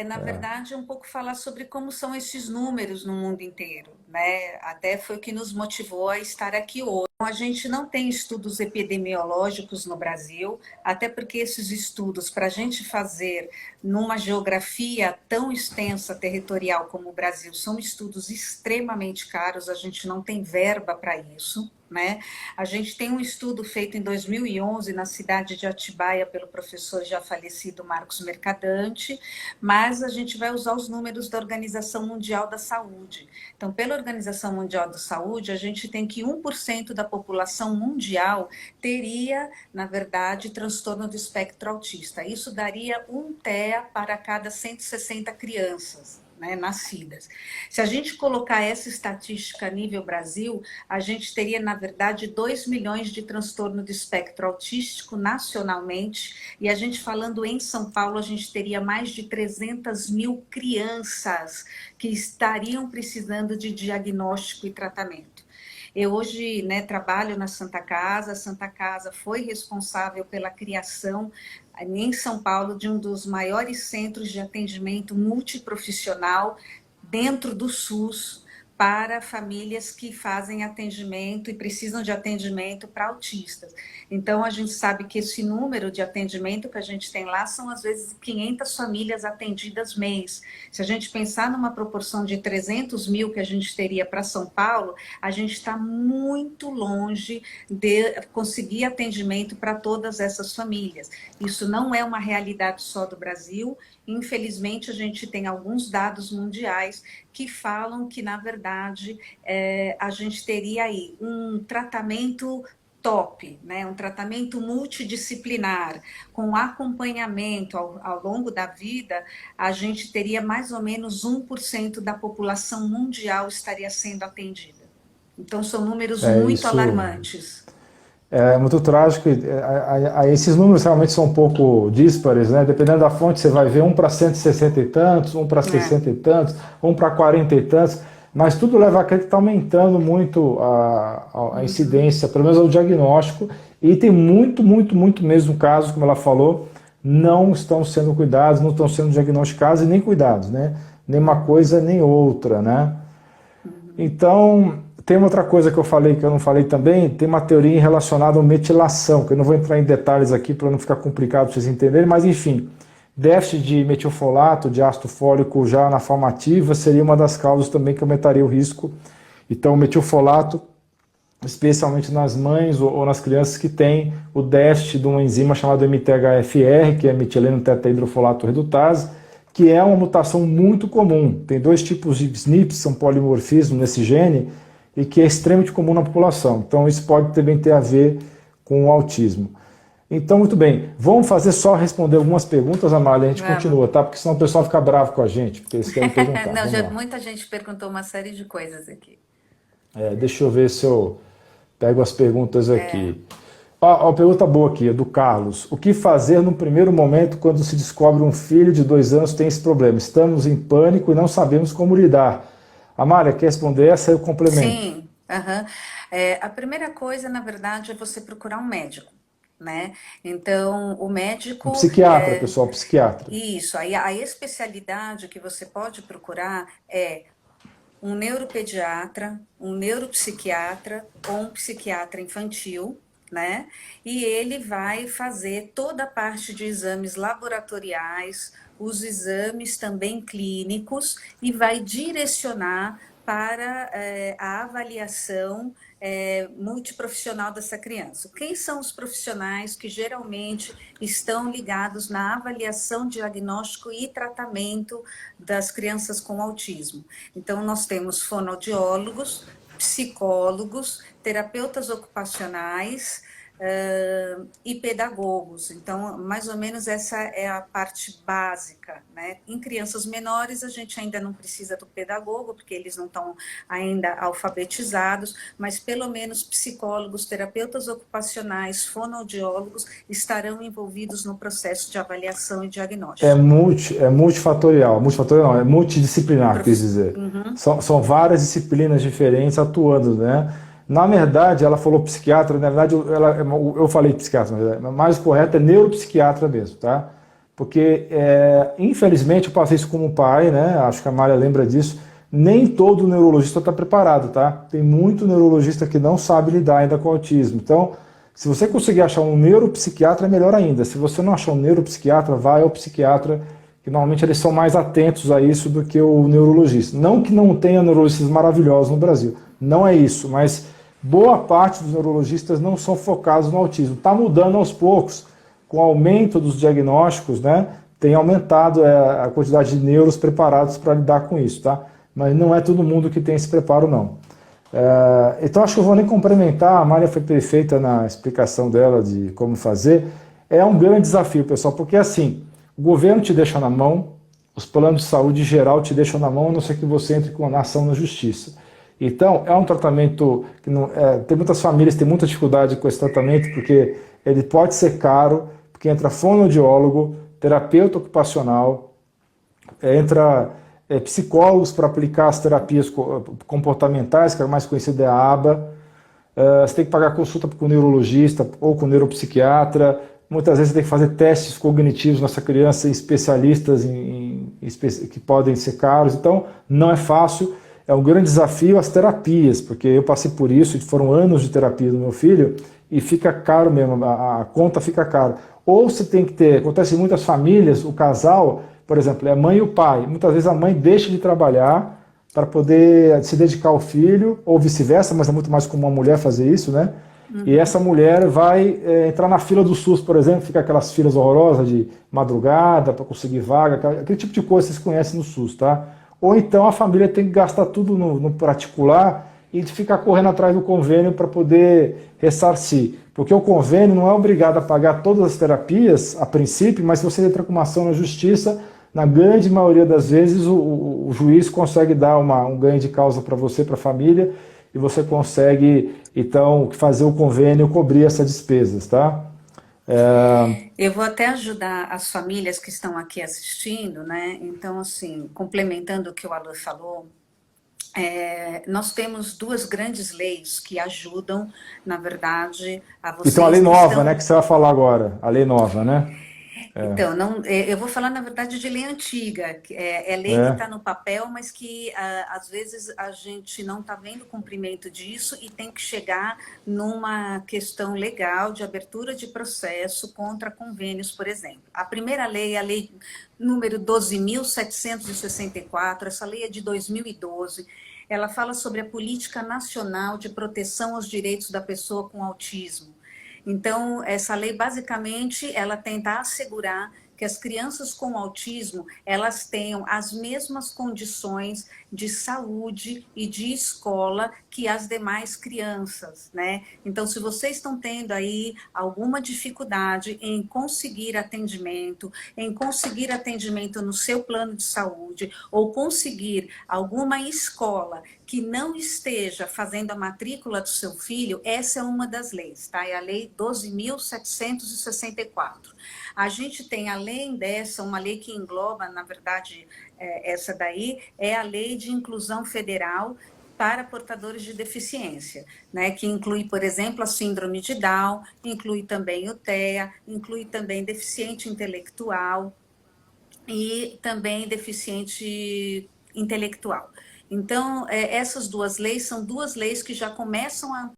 Na verdade, um pouco falar sobre como são esses números no mundo inteiro, né? Até foi o que nos motivou a estar aqui hoje. a gente não tem estudos epidemiológicos no Brasil, até porque esses estudos, para a gente fazer numa geografia tão extensa, territorial como o Brasil, são estudos extremamente caros, a gente não tem verba para isso. Né? A gente tem um estudo feito em 2011 na cidade de Atibaia pelo professor já falecido Marcos Mercadante, mas a gente vai usar os números da Organização Mundial da Saúde. Então, pela Organização Mundial da Saúde, a gente tem que 1% da população mundial teria, na verdade, transtorno do espectro autista. Isso daria 1 TEA para cada 160 crianças. Né, nascidas. Se a gente colocar essa estatística a nível Brasil, a gente teria, na verdade, 2 milhões de transtorno do espectro autístico nacionalmente, e a gente falando em São Paulo, a gente teria mais de 300 mil crianças que estariam precisando de diagnóstico e tratamento. Eu hoje, né, trabalho na Santa Casa. A Santa Casa foi responsável pela criação em São Paulo de um dos maiores centros de atendimento multiprofissional dentro do SUS para famílias que fazem atendimento e precisam de atendimento para autistas. Então, a gente sabe que esse número de atendimento que a gente tem lá são, às vezes, 500 famílias atendidas mês. Se a gente pensar numa proporção de 300 mil que a gente teria para São Paulo, a gente está muito longe de conseguir atendimento para todas essas famílias. Isso não é uma realidade só do Brasil. Infelizmente, a gente tem alguns dados mundiais que falam que, na verdade, a gente teria aí um tratamento top, né? Um tratamento multidisciplinar, com acompanhamento ao longo da vida, a gente teria mais ou menos 1% da população mundial estaria sendo atendida. Então, são números muito alarmantes. É muito trágico. Esses números realmente são um pouco díspares, né? Dependendo da fonte, você vai ver um para 160 e tantos, um para 60 e tantos, um para 40 e tantos, mas tudo leva a crer que está aumentando muito a incidência, pelo menos o diagnóstico, e tem muito mesmo casos, como ela falou, não estão sendo cuidados, não estão sendo diagnosticados e nem cuidados, né? Nem uma coisa nem outra, né? Então, tem uma outra coisa que eu falei, que eu não falei também, tem uma teoria relacionada à metilação, que eu não vou entrar em detalhes aqui para não ficar complicado para vocês entenderem, mas enfim, déficit de metilfolato, de ácido fólico já na forma ativa, seria uma das causas também que aumentaria o risco. Então, o metilfolato, especialmente nas mães ou nas crianças que têm o déficit de uma enzima chamada MTHFR, que é metileno tetrahidrofolato redutase, que é uma mutação muito comum. Tem 2 tipos de SNPs, são polimorfismo nesse gene, e que é extremamente comum na população. Então isso pode também ter a ver com o autismo. Então, muito bem, vamos fazer só responder algumas perguntas, Amália, a gente continua, tá? Porque senão o pessoal fica bravo com a gente, porque eles querem perguntar. Não, muita gente perguntou uma série de coisas aqui. Deixa eu ver se eu pego as perguntas aqui. Uma pergunta boa aqui, é do Carlos. O que fazer no primeiro momento quando se descobre um filho de 2 anos que tem esse problema? Estamos em pânico e não sabemos como lidar. Amália, quer responder essa? Eu complemento. Sim, a primeira coisa, na verdade, é você procurar um médico, né? Então, o médico... Um psiquiatra, pessoal, psiquiatra. Isso, aí a especialidade que você pode procurar é um neuropediatra, um neuropsiquiatra ou um psiquiatra infantil, né? E ele vai fazer toda a parte de exames laboratoriais, os exames também clínicos, e vai direcionar para a avaliação multiprofissional dessa criança. Quem são os profissionais que geralmente estão ligados na avaliação, diagnóstico e tratamento das crianças com autismo? Então, nós temos fonoaudiólogos, psicólogos, terapeutas ocupacionais, e pedagogos. Então, mais ou menos essa é a parte básica, né? Em crianças menores, a gente ainda não precisa do pedagogo, porque eles não estão ainda alfabetizados, mas pelo menos psicólogos, terapeutas ocupacionais, fonoaudiólogos estarão envolvidos no processo de avaliação e diagnóstico. É multifatorial, multifatorial não, é multidisciplinar, quis dizer. São várias disciplinas diferentes atuando, né? Na verdade, ela falou psiquiatra, na verdade eu falei psiquiatra, mas mais correto é neuropsiquiatra mesmo, tá? Porque, infelizmente, eu passei isso como pai, né? Acho que a Mária lembra disso. nem todo neurologista está preparado, tá? Tem muito neurologista que não sabe lidar ainda com o autismo. Então, se você conseguir achar um neuropsiquiatra, é melhor ainda. Se você não achar um neuropsiquiatra, vai ao psiquiatra, que normalmente eles são mais atentos a isso do que o neurologista. Não que não tenha neurologistas maravilhosos no Brasil, não é isso, mas boa parte dos neurologistas não são focados no autismo. Está mudando aos poucos, com o aumento dos diagnósticos, né? Tem aumentado a quantidade de neuros preparados para lidar com isso, tá? Mas não é todo mundo que tem esse preparo, não. Então acho que eu vou nem complementar, a Mária foi perfeita na explicação dela de como fazer. É um grande desafio, pessoal, porque assim, o governo te deixa na mão, os planos de saúde geral te deixam na mão, a não ser que você entre com a ação na justiça. Então, é um tratamento que não, tem muitas famílias que têm muita dificuldade com esse tratamento, porque ele pode ser caro, porque entra fonoaudiólogo, terapeuta ocupacional, entra psicólogos para aplicar as terapias comportamentais, que é a mais conhecida é a ABA. Você tem que pagar consulta com o neurologista ou com o neuropsiquiatra. Muitas vezes você tem que fazer testes cognitivos nessa criança em especialistas que podem ser caros. Então, não é fácil. É um grande desafio as terapias, porque eu passei por isso, foram anos de terapia do meu filho, e fica caro mesmo, a conta fica cara. Ou você tem que ter, acontece em muitas famílias, o casal, por exemplo, é a mãe e o pai. Muitas vezes a mãe deixa de trabalhar para poder se dedicar ao filho, ou vice-versa, mas é muito mais comum uma mulher fazer isso, né? E essa mulher vai entrar na fila do SUS, por exemplo, fica aquelas filas horrorosas de madrugada para conseguir vaga, aquele tipo de coisa que vocês conhecem no SUS, tá? Ou então a família tem que gastar tudo no particular e ficar correndo atrás do convênio para poder ressarcir. Porque o convênio não é obrigado a pagar todas as terapias, a princípio, mas se você entra com uma ação na justiça, na grande maioria das vezes o juiz consegue dar um ganho de causa para você, para a família, e você consegue, então, fazer o convênio cobrir essas despesas, tá? Eu vou até ajudar as famílias que estão aqui assistindo, né? Então, assim, complementando o que o Alan falou, nós temos duas grandes leis que ajudam, na verdade, a vocês. Então, a lei nova, né, que você vai falar agora, a lei nova, né? Então, eu vou falar, na verdade, de lei antiga. É lei que está no papel, mas que, às vezes, a gente não está vendo o cumprimento disso e tem que chegar numa questão legal de abertura de processo contra convênios, por exemplo. A primeira lei é a lei número 12.764, essa lei é de 2012. Ela fala sobre a Política Nacional de Proteção aos Direitos da Pessoa com Autismo. Então, essa lei, basicamente, ela tenta assegurar que as crianças com autismo, elas tenham as mesmas condições de saúde e de escola que as demais crianças, né? Então, se vocês estão tendo aí alguma dificuldade em conseguir atendimento no seu plano de saúde, ou conseguir alguma escola que não esteja fazendo a matrícula do seu filho, essa é uma das leis, tá? É a lei 12.764. A gente tem, além dessa, uma lei que engloba, na verdade, essa daí, é a Lei de Inclusão Federal para portadores de deficiência, né? Que inclui, por exemplo, a síndrome de Down, inclui também o TEA, inclui também deficiente intelectual e também deficiente intelectual. Então, essas duas leis são duas leis que já começam a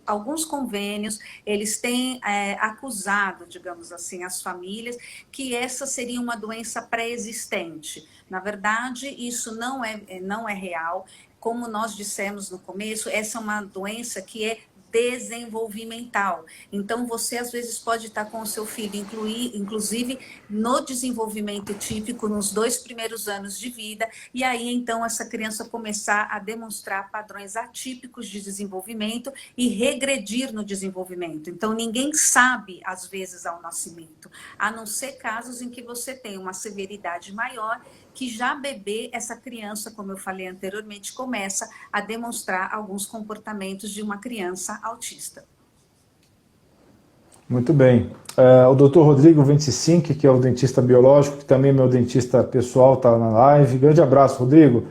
alguns convênios, eles têm acusado, digamos assim, as famílias que essa seria uma doença pré-existente. Na verdade, isso não é real. Como nós dissemos no começo, essa é uma doença que é desenvolvimental. Então, você às vezes pode estar com o seu filho, inclusive no desenvolvimento típico, nos 2 primeiros anos de vida, e aí então essa criança começar a demonstrar padrões atípicos de desenvolvimento e regredir no desenvolvimento. Então, ninguém sabe, às vezes, ao nascimento, a não ser casos em que você tem uma severidade maior, que já bebê, essa criança, como eu falei anteriormente, começa a demonstrar alguns comportamentos de uma criança autista. Muito bem. O Dr. Rodrigo 25, que é o dentista biológico, que também é meu dentista pessoal, está na live. Grande abraço, Rodrigo.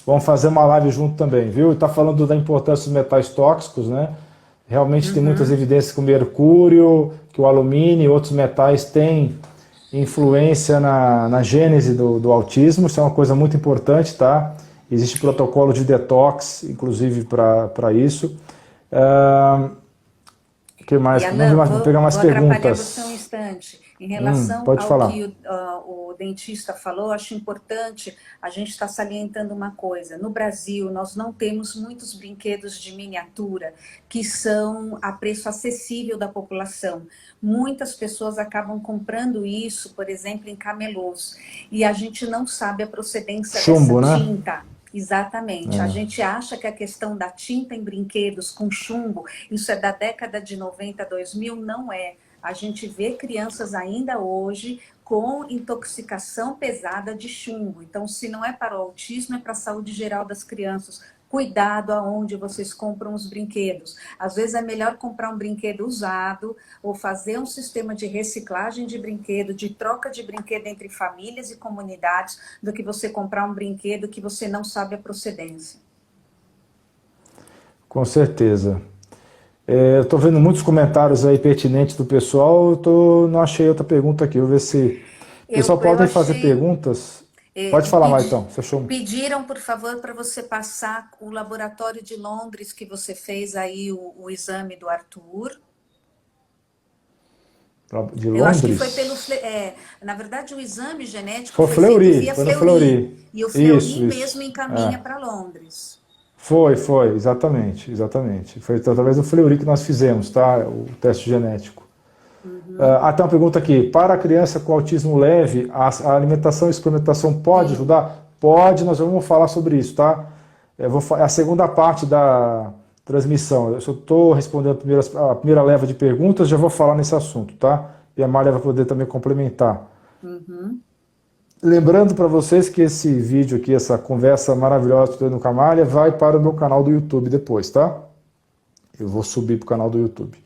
Vamos fazer uma live junto também, viu? Está falando da importância dos metais tóxicos, né? Realmente tem muitas evidências que o mercúrio, que o alumínio e outros metais têm influência na gênese do autismo, isso é uma coisa muito importante, tá? Existe protocolo de detox, inclusive, para isso. Que mais? E Alan, Vou pegar mais vou atrapalhar perguntas. você um instante. Em relação Pode ao falar. que o dentista falou, acho importante a gente estar salientando uma coisa. No Brasil, nós não temos muitos brinquedos de miniatura que são a preço acessível da população. Muitas pessoas acabam comprando isso, por exemplo, em camelôs. E a gente não sabe a procedência Chumbo, dessa né? tinta. Exatamente. A gente acha que a questão da tinta em brinquedos com chumbo, isso é da década de 90, 2000, não é. A gente vê crianças ainda hoje com intoxicação pesada de chumbo. Então, se não é para o autismo, é para a saúde geral das crianças. Cuidado aonde vocês compram os brinquedos. Às vezes é melhor comprar um brinquedo usado ou fazer um sistema de reciclagem de brinquedo, de troca de brinquedo entre famílias e comunidades, do que você comprar um brinquedo que você não sabe a procedência. Com certeza. Eu estou vendo muitos comentários aí pertinentes do pessoal, não achei outra pergunta aqui, vou ver se... O pessoal podem fazer perguntas. Pode falar, Maitão. Pediram, por favor, para você passar o laboratório de Londres que você fez aí, o exame do Arthur. De Londres? Eu acho que foi pelo... na verdade, o exame genético foi feito via foi no Fleury. E o Fleury isso. mesmo encaminha para Londres. Foi, exatamente. Foi através do Fleury que nós fizemos, tá? O teste genético. Tem uma pergunta aqui. Para a criança com autismo leve, a alimentação e suplementação pode ajudar? Pode, nós vamos falar sobre isso, tá? É a segunda parte da transmissão. Eu só estou respondendo a primeira leva de perguntas, já vou falar nesse assunto, tá? E a Mária vai poder também complementar. Lembrando para vocês que esse vídeo aqui, essa conversa maravilhosa que estou tendo com a Mária, vai para o meu canal do YouTube depois, tá? Eu vou subir para o canal do YouTube.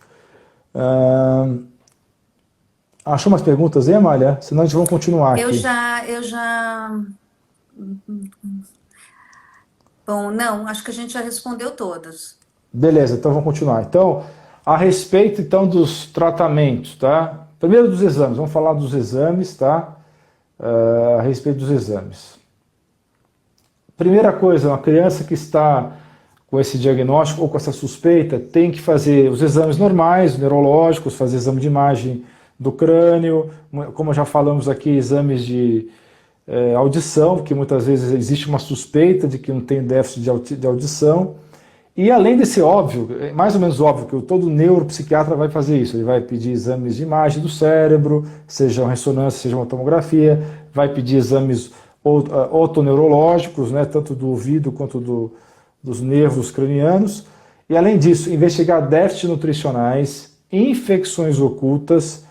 Achou umas perguntas aí, Amália? Senão a gente vai continuar aqui. Eu já... Bom, não, acho que a gente já respondeu todas. Beleza, então vamos continuar. Então, a respeito então dos tratamentos, tá? Primeiro dos exames, vamos falar dos exames, tá? A respeito dos exames. Primeira coisa, uma criança que está com esse diagnóstico ou com essa suspeita tem que fazer os exames normais, neurológicos, fazer exame de imagem do crânio, como já falamos aqui, exames de audição, porque muitas vezes existe uma suspeita de que não tem déficit de audição. E além desse óbvio, mais ou menos óbvio, que todo neuropsiquiatra vai fazer isso, ele vai pedir exames de imagem do cérebro, seja uma ressonância, seja uma tomografia, vai pedir exames otoneurológicos, né, tanto do ouvido quanto dos nervos cranianos, e além disso, investigar déficits nutricionais, infecções ocultas.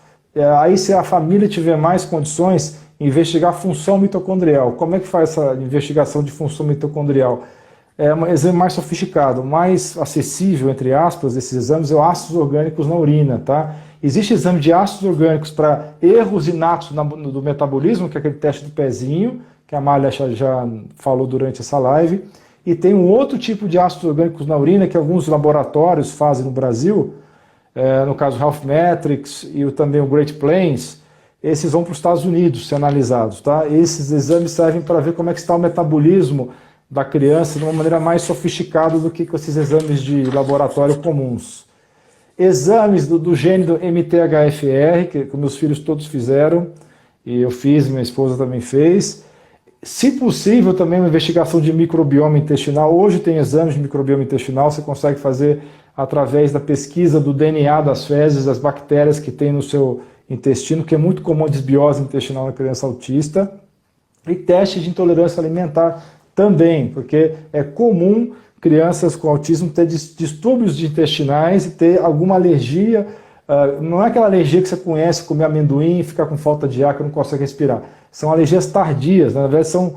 Aí, se a família tiver mais condições, investigar função mitocondrial. Como é que faz essa investigação de função mitocondrial? É um exame mais sofisticado, mais acessível, entre aspas, desses exames, é o ácidos orgânicos na urina, tá? Existe exame de ácidos orgânicos para erros inatos do metabolismo, que é aquele teste do pezinho, que a Amália já falou durante essa live, e tem um outro tipo de ácidos orgânicos na urina que alguns laboratórios fazem no Brasil, no caso o Health Metrics e também o Great Plains, esses vão para os Estados Unidos ser analisados, tá? Esses exames servem para ver como é que está o metabolismo da criança de uma maneira mais sofisticada do que com esses exames de laboratório comuns. Exames do gene do MTHFR, que meus filhos todos fizeram, e eu fiz, minha esposa também fez. Se possível, também uma investigação de microbioma intestinal. Hoje tem exames de microbioma intestinal, você consegue fazer através da pesquisa do DNA das fezes, das bactérias que tem no seu intestino, que é muito comum a desbiose intestinal na criança autista. E teste de intolerância alimentar também, porque é comum crianças com autismo ter distúrbios intestinais e ter alguma alergia. Não é aquela alergia que você conhece, comer amendoim e ficar com falta de ar, que não consegue respirar. São alergias tardias, na verdade são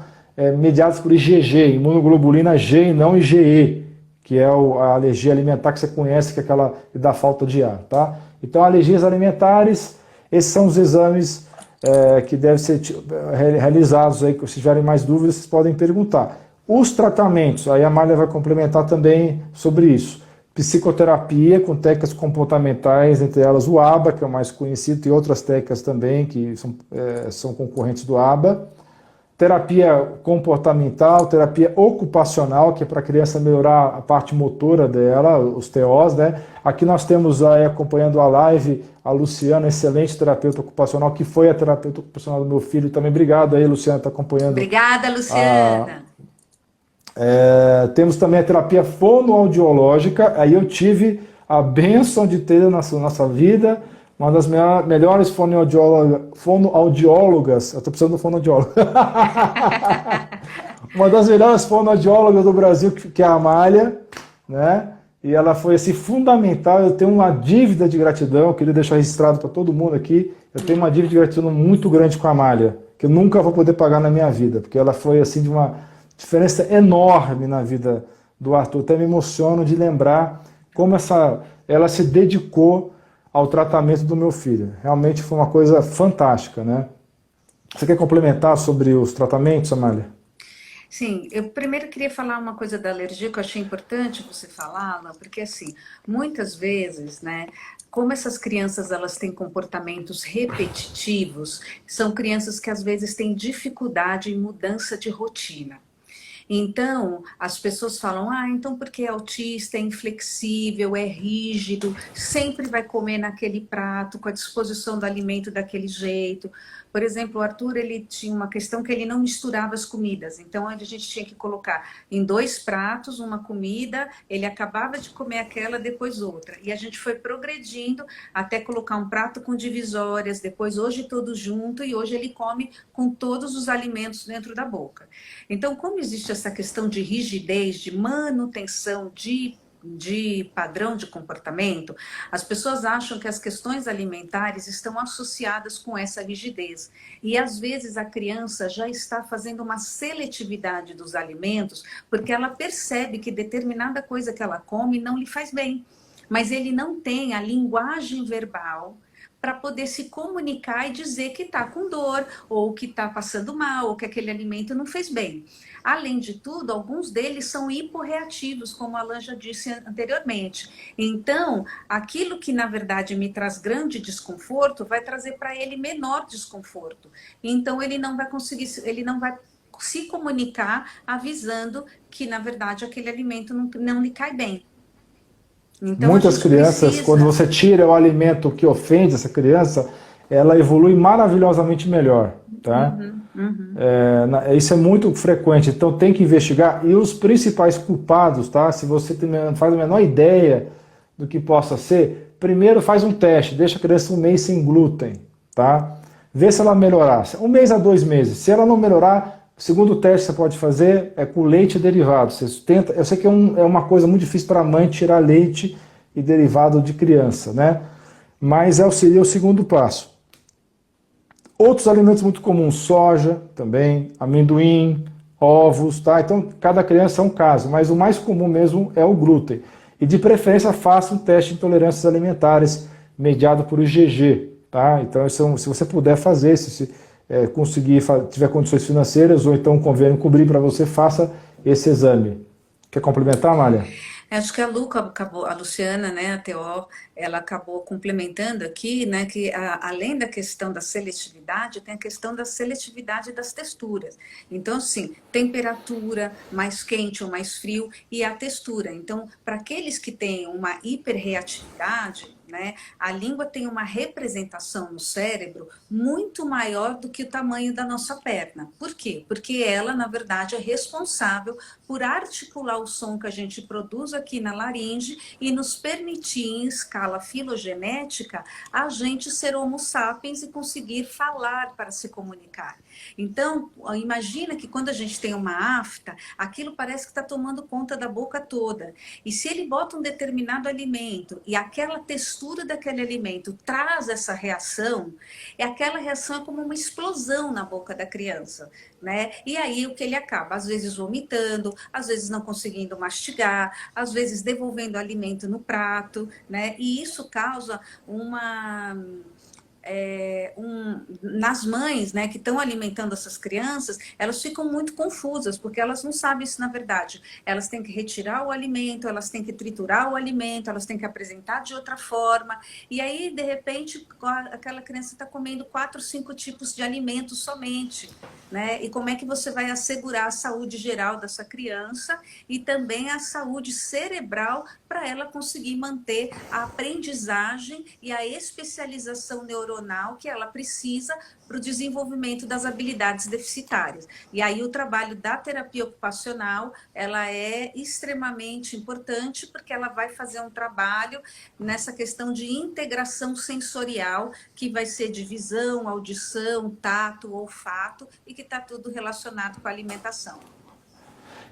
mediadas por IgG, imunoglobulina G e não IgE, que é a alergia alimentar que você conhece, que é aquela que dá falta de ar, tá? Então, alergias alimentares, esses são os exames que devem ser realizados aí, se tiverem mais dúvidas, vocês podem perguntar. Os tratamentos, aí a Amália vai complementar também sobre isso. psicoterapia com técnicas comportamentais, entre elas o ABA, que é o mais conhecido, e outras técnicas também que são concorrentes do ABA. Terapia comportamental, terapia ocupacional, que é para a criança melhorar a parte motora dela, os TOs, né? Aqui nós temos aí, acompanhando a live, a Luciana, excelente terapeuta ocupacional, que foi a terapeuta ocupacional do meu filho também. Obrigado aí, Luciana, está acompanhando. Obrigada, Luciana. Temos também a terapia fonoaudiológica. Aí eu tive a bênção de ter na nossa vida uma das melhores fonoaudiólogas. Eu estou precisando do fonoaudiólogo. Uma das melhores fonoaudiólogas do Brasil, que é a Amália, né? E ela foi assim, fundamental. Eu tenho uma dívida de gratidão, eu queria deixar registrado para todo mundo aqui. Eu tenho uma dívida de gratidão muito grande com a Amália, que eu nunca vou poder pagar na minha vida, porque ela foi assim de uma diferença enorme na vida do Arthur. Até me emociono de lembrar como ela se dedicou ao tratamento do meu filho. Realmente foi uma coisa fantástica, né? Você quer complementar sobre os tratamentos, Amália? Sim, eu primeiro queria falar uma coisa da alergia que eu achei importante você falar, Alan, porque assim, muitas vezes, né, como essas crianças elas têm comportamentos repetitivos, são crianças que às vezes têm dificuldade em mudança de rotina. Então, as pessoas falam, então porque é autista, é inflexível, é rígido, sempre vai comer naquele prato, com a disposição do alimento daquele jeito. Por exemplo, o Arthur, ele tinha uma questão que ele não misturava as comidas. Então, a gente tinha que colocar em 2 pratos uma comida, ele acabava de comer aquela, depois outra. E a gente foi progredindo até colocar um prato com divisórias, depois hoje tudo junto, e hoje ele come com todos os alimentos dentro da boca. Então, como existe essa questão de rigidez, de manutenção de padrão de comportamento, as pessoas acham que as questões alimentares estão associadas com essa rigidez. E às vezes a criança já está fazendo uma seletividade dos alimentos, porque ela percebe que determinada coisa que ela come não lhe faz bem. Mas ele não tem a linguagem verbal para poder se comunicar e dizer que está com dor, ou que está passando mal, ou que aquele alimento não fez bem. Além de tudo, alguns deles são hiporreativos, como a Alan já disse anteriormente. Então, aquilo que na verdade me traz grande desconforto, vai trazer para ele menor desconforto. Então, ele não vai conseguir, ele não vai se comunicar avisando que na verdade aquele alimento não lhe cai bem. Então, a Muitas gente crianças, quando precisa. você tira o alimento que ofende essa criança, ela evolui maravilhosamente melhor, tá? Uhum, uhum. Isso é muito frequente, então tem que investigar. E os principais culpados, tá? Se você não faz a menor ideia do que possa ser, primeiro faz um teste, deixa a criança um mês sem glúten, tá? Vê se ela melhorar. 1 mês a 2 meses. Se ela não melhorar, o segundo teste que você pode fazer é com leite e derivado. Você tenta, eu sei que é uma coisa muito difícil para a mãe tirar leite e derivado de criança, né? Mas seria o segundo passo. Outros alimentos muito comuns, soja também, amendoim, ovos, tá? Então, cada criança é um caso, mas o mais comum mesmo é o glúten. E de preferência, faça um teste de intolerâncias alimentares mediado por IgG, tá? Então, se você puder fazer, se conseguir, tiver condições financeiras ou então um convênio cobrir para você, faça esse exame. Quer complementar, Amália? Acho que a Luca acabou, a Luciana, né, a TO, ela acabou complementando aqui, né, que além da questão da seletividade, tem a questão da seletividade das texturas. Então, assim, temperatura, mais quente ou mais frio, e a textura. Então, para aqueles que têm uma hiperreatividade, né, a língua tem uma representação no cérebro muito maior do que o tamanho da nossa perna. Por quê? Porque ela, na verdade, é responsável por articular o som que a gente produz aqui na laringe e nos permitir, em escala filogenética, a gente ser homo sapiens e conseguir falar para se comunicar. Então, imagina que quando a gente tem uma afta, aquilo parece que está tomando conta da boca toda. E se ele bota um determinado alimento e aquela textura daquele alimento traz essa reação, aquela reação é como uma explosão na boca da criança, né? E aí o que ele acaba? Às vezes vomitando, às vezes não conseguindo mastigar, às vezes devolvendo alimento no prato, né? E isso causa nas mães, né, que estão alimentando essas crianças, elas ficam muito confusas, porque elas não sabem se, na verdade, elas têm que retirar o alimento, elas têm que triturar o alimento, elas têm que apresentar de outra forma, e aí, de repente, aquela criança está comendo 4, 5 tipos de alimentos somente, né? E como é que você vai assegurar a saúde geral dessa criança e também a saúde cerebral para ela conseguir manter a aprendizagem e a especialização neuronal que ela precisa para o desenvolvimento das habilidades deficitárias. E aí o trabalho da terapia ocupacional, ela é extremamente importante porque ela vai fazer um trabalho nessa questão de integração sensorial, que vai ser de visão, audição, tato, olfato, e que está tudo relacionado com a alimentação.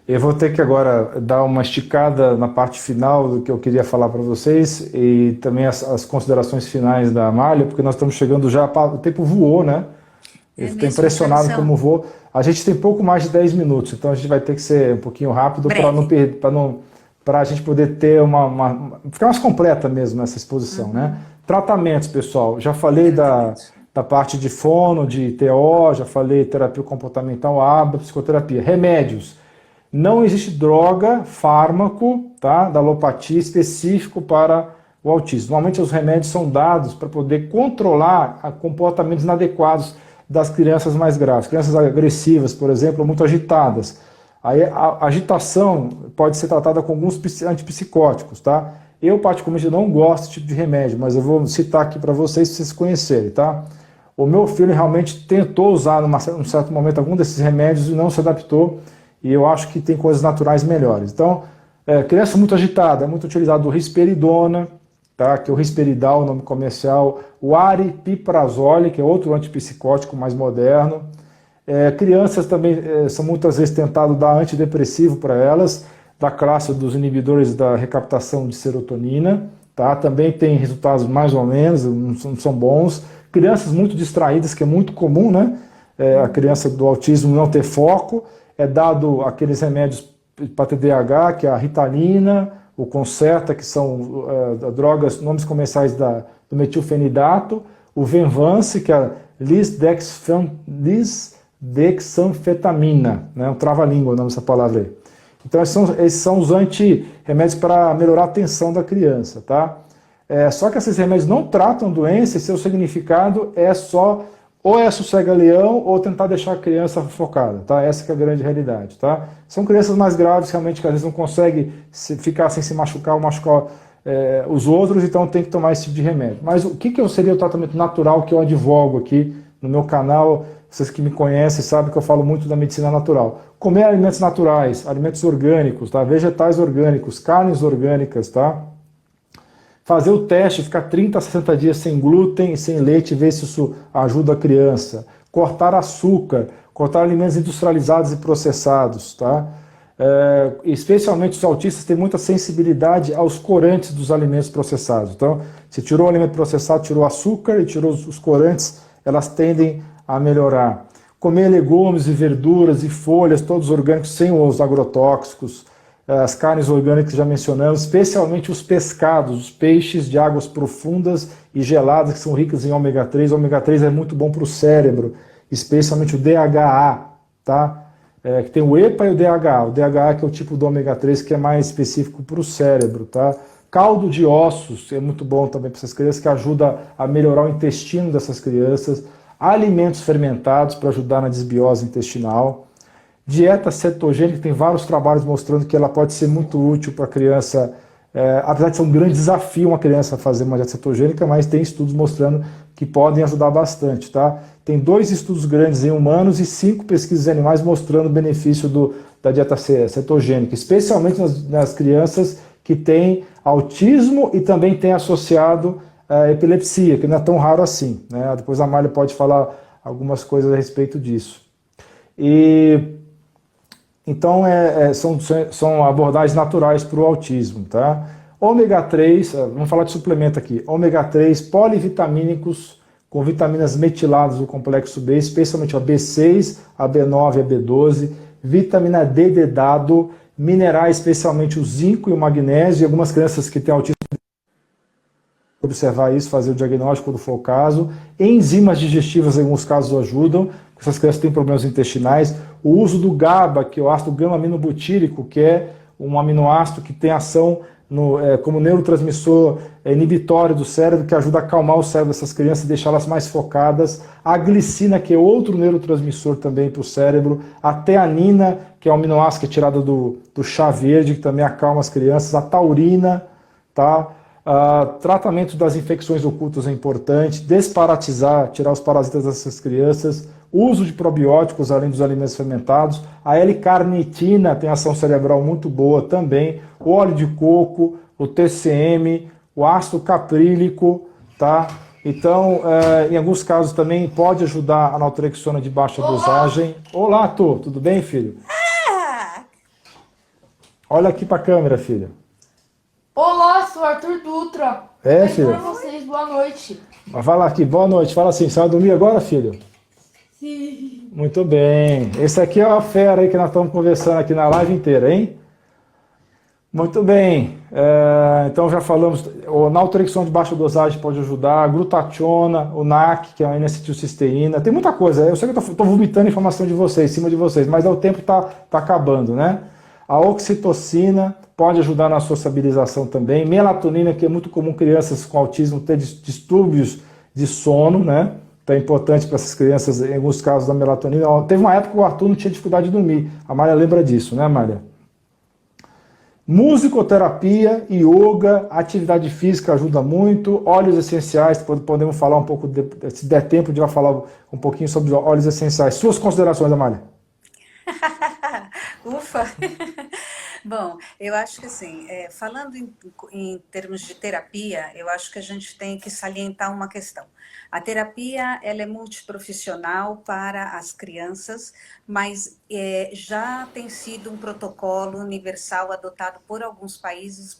Eu vou ter que agora dar uma esticada na parte final do que eu queria falar para vocês e também as considerações finais da Amália, porque nós estamos chegando já, o tempo voou, né? Eu estou impressionado como voou. A gente tem pouco mais de 10 minutos, então a gente vai ter que ser um pouquinho rápido para a gente poder ter ficar mais completa mesmo nessa exposição, né? Tratamentos, pessoal, já falei da parte de fono, de TO, já falei terapia comportamental, ABA, psicoterapia. Remédios. Não existe droga, fármaco, tá, da alopatia específico para o autismo. Normalmente os remédios são dados para poder controlar comportamentos inadequados das crianças mais graves. Crianças agressivas, por exemplo, muito agitadas. Aí a agitação pode ser tratada com alguns antipsicóticos, tá? Eu particularmente não gosto desse tipo de remédio, mas eu vou citar aqui para vocês conhecerem, tá? O meu filho realmente tentou usar num certo momento algum desses remédios e não se adaptou. E eu acho que tem coisas naturais melhores. Então, criança muito agitada, é muito utilizado o risperidona, tá? Que é o risperidal, o nome comercial, o aripiprazole, que é outro antipsicótico mais moderno. Crianças também são muitas vezes tentadas dar antidepressivo para elas, da classe dos inibidores da recaptação de serotonina, tá? Também tem resultados mais ou menos, não são bons. Crianças muito distraídas, que é muito comum, né? A criança do autismo não ter foco. É dado aqueles remédios para TDAH, que é a Ritalina, o Concerta, que são drogas, nomes comerciais do metilfenidato, o Venvance, que é a lisdexanfetamina, né? Um trava-língua o nome dessa palavra aí. Então esses são os remédios para melhorar a atenção da criança, tá? Só que esses remédios não tratam doença e seu significado é só ou sossega-leão ou tentar deixar a criança focada, tá? Essa que é a grande realidade, tá? São crianças mais graves, realmente, que às vezes não conseguem ficar sem se machucar ou machucar os outros, então tem que tomar esse tipo de remédio. Mas o que seria o tratamento natural que eu advogo aqui no meu canal? Vocês que me conhecem sabem que eu falo muito da medicina natural. Comer alimentos naturais, alimentos orgânicos, tá? Vegetais orgânicos, carnes orgânicas, tá? Fazer o teste, ficar 30 a 60 dias sem glúten e sem leite, ver se isso ajuda a criança. Cortar açúcar, cortar alimentos industrializados e processados, tá? Especialmente os autistas têm muita sensibilidade aos corantes dos alimentos processados. Então, se tirou o alimento processado, tirou açúcar e tirou os corantes, elas tendem a melhorar. Comer legumes e verduras e folhas, todos orgânicos, sem os agrotóxicos. As carnes orgânicas que já mencionamos, especialmente os pescados, os peixes de águas profundas e geladas, que são ricos em ômega 3. O ômega 3 é muito bom para o cérebro, especialmente o DHA, tá? Que tem o EPA e o DHA. O DHA que é o tipo do ômega 3 que é mais específico para o cérebro, tá? Caldo de ossos é muito bom também para essas crianças, que ajuda a melhorar o intestino dessas crianças. Alimentos fermentados para ajudar na desbiose intestinal. Dieta cetogênica, tem vários trabalhos mostrando que ela pode ser muito útil para a criança, apesar de ser um grande desafio uma criança fazer uma dieta cetogênica, mas tem estudos mostrando que podem ajudar bastante, tá? Tem 2 estudos grandes em humanos e 5 pesquisas em animais mostrando o benefício da dieta cetogênica, especialmente nas crianças que têm autismo e também têm associado epilepsia, que não é tão raro assim, né? Depois a Amália pode falar algumas coisas a respeito disso. Então, são abordagens naturais para o autismo, tá? Ômega 3, vamos falar de suplemento aqui. Ômega 3 polivitamínicos com vitaminas metiladas do complexo B, especialmente a B6, a B9 e a B12, vitamina D de dado, minerais, especialmente o zinco e o magnésio, e algumas crianças que têm autismo. observar isso, fazer o diagnóstico quando for o caso. Enzimas digestivas, em alguns casos, ajudam. Essas crianças têm problemas intestinais. O uso do GABA, que é o ácido gama-aminobutírico, que é um aminoácido que tem ação como neurotransmissor inibitório do cérebro, que ajuda a acalmar o cérebro dessas crianças e deixá-las mais focadas. A glicina, que é outro neurotransmissor também para o cérebro. A teanina, que é um aminoácido que é tirado do chá verde, que também acalma as crianças. A taurina, tá? Tratamento das infecções ocultas é importante. Desparatizar, tirar os parasitas dessas crianças. Uso de probióticos, além dos alimentos fermentados. A L-carnitina tem ação cerebral muito boa também. O óleo de coco, o TCM, o ácido caprílico, tá? Então, em alguns casos também pode ajudar a naltrexona de baixa dosagem. Olá, tudo bem, filho? Olha aqui para a câmera, filha. Olá, sou Arthur Dutra. Filho? Para vocês, boa noite. Vai lá aqui, boa noite. Fala assim, você vai dormir agora, filho? Sim. Muito bem. Esse aqui é a fera aí que nós estamos conversando aqui na live inteira, hein? Muito bem. Então já falamos, o naltrexona de baixa dosagem pode ajudar, a glutationa, o NAC, que é a N-acetilcisteína, tem muita coisa. Eu sei que eu estou vomitando informação de vocês, em cima de vocês, mas o tempo está acabando, né? A oxitocina pode ajudar na sociabilização também. Melatonina, que é muito comum crianças com autismo ter distúrbios de sono, né? Então é importante para essas crianças, em alguns casos, da melatonina. Teve uma época que o Arthur não tinha dificuldade de dormir. A Mária lembra disso, né, Mária? Musicoterapia, yoga, atividade física ajuda muito. Óleos essenciais, podemos falar um pouco, se der tempo, a gente vai falar um pouquinho sobre óleos essenciais. Suas considerações, Amália? Ufa! Bom, eu acho que assim, falando em termos de terapia, eu acho que a gente tem que salientar uma questão. A terapia, ela é multiprofissional para as crianças, mas já tem sido um protocolo universal adotado por alguns países,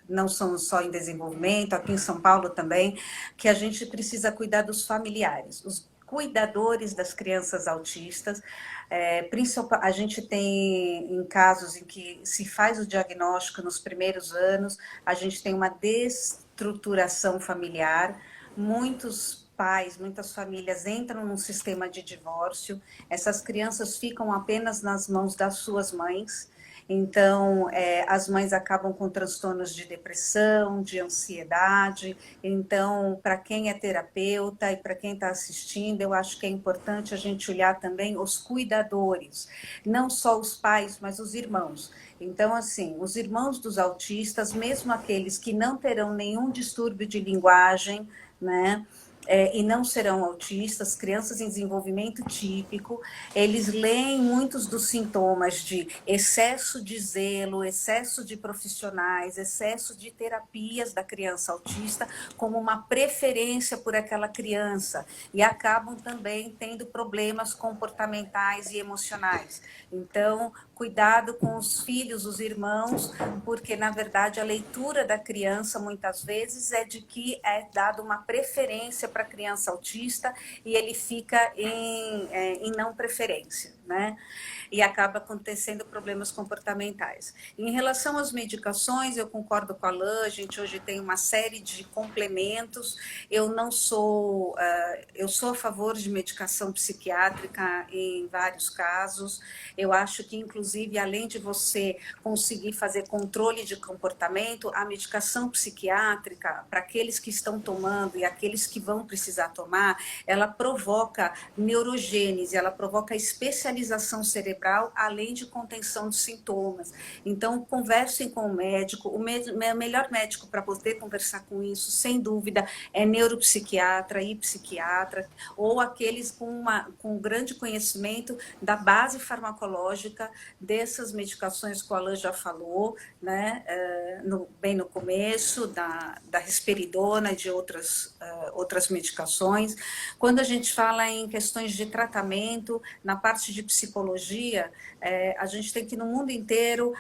não são só em desenvolvimento, aqui em São Paulo também, que a gente precisa cuidar dos familiares, os cuidadores das crianças autistas. A gente tem em casos em que se faz o diagnóstico nos primeiros anos, a gente tem uma destruturação familiar, muitos pais, muitas famílias entram num sistema de divórcio, essas crianças ficam apenas nas mãos das suas mães. Então, as mães acabam com transtornos de depressão, de ansiedade. Então, para quem é terapeuta e para quem está assistindo, eu acho que é importante a gente olhar também os cuidadores, não só os pais, mas os irmãos. Então, assim, os irmãos dos autistas, mesmo aqueles que não terão nenhum distúrbio de linguagem, né? E não serão autistas, crianças em desenvolvimento típico, eles leem muitos dos sintomas de excesso de zelo, excesso de profissionais, excesso de terapias da criança autista como uma preferência por aquela criança e acabam também tendo problemas comportamentais e emocionais. Então, cuidado com os filhos, os irmãos, porque, na verdade, a leitura da criança, muitas vezes, é de que é dada uma preferência para a criança autista e ele fica em não preferência, né? E acaba acontecendo problemas comportamentais. Em relação às medicações, eu concordo com a Alain, a gente hoje tem uma série de complementos. Eu sou a favor de medicação psiquiátrica em vários casos. Eu acho que, inclusive, além de você conseguir fazer controle de comportamento, a medicação psiquiátrica, para aqueles que estão tomando e aqueles que vão precisar tomar, ela provoca neurogênese, ela provoca especialização cerebral, além de contenção de sintomas. Então, conversem com o médico. O melhor médico para poder conversar com isso, sem dúvida, é neuropsiquiatra e psiquiatra, ou aqueles com grande conhecimento da base farmacológica dessas medicações que o Alain já falou, né? Bem no começo, da risperidona e de outras medicações. Quando a gente fala em questões de tratamento, na parte de psicologia, A gente tem que, no mundo inteiro,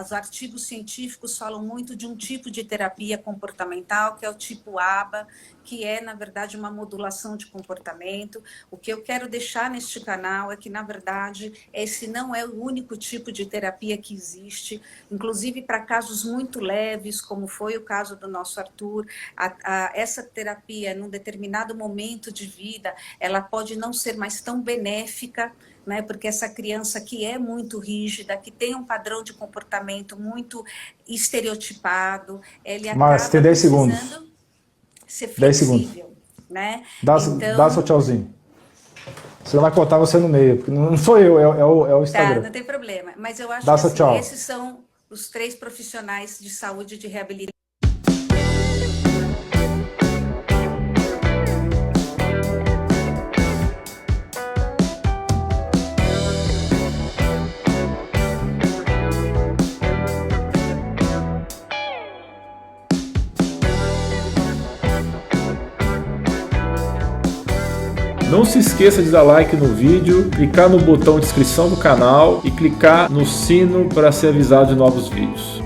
os artigos científicos falam muito de um tipo de terapia comportamental, que é o tipo ABA, que é, na verdade, uma modulação de comportamento. O que eu quero deixar neste canal é que, na verdade, esse não é o único tipo de terapia que existe, inclusive para casos muito leves, como foi o caso do nosso Arthur. Essa terapia, num determinado momento de vida, ela pode não ser mais tão benéfica, né, porque essa criança que é muito rígida, que tem um padrão de comportamento muito estereotipado, ele Márcia, acaba tem 10 precisando segundos. ser 10 segundos. flexível, né? Dá Então, seu tchauzinho. Você vai cortar você no meio, porque não sou eu, é o tá, Instagram. não tem problema. Mas eu acho Dá que seu assim, tchau. esses são os 3 profissionais de saúde de reabilitação. Não se esqueça de dar like no vídeo, clicar no botão de inscrição do canal e clicar no sino para ser avisado de novos vídeos.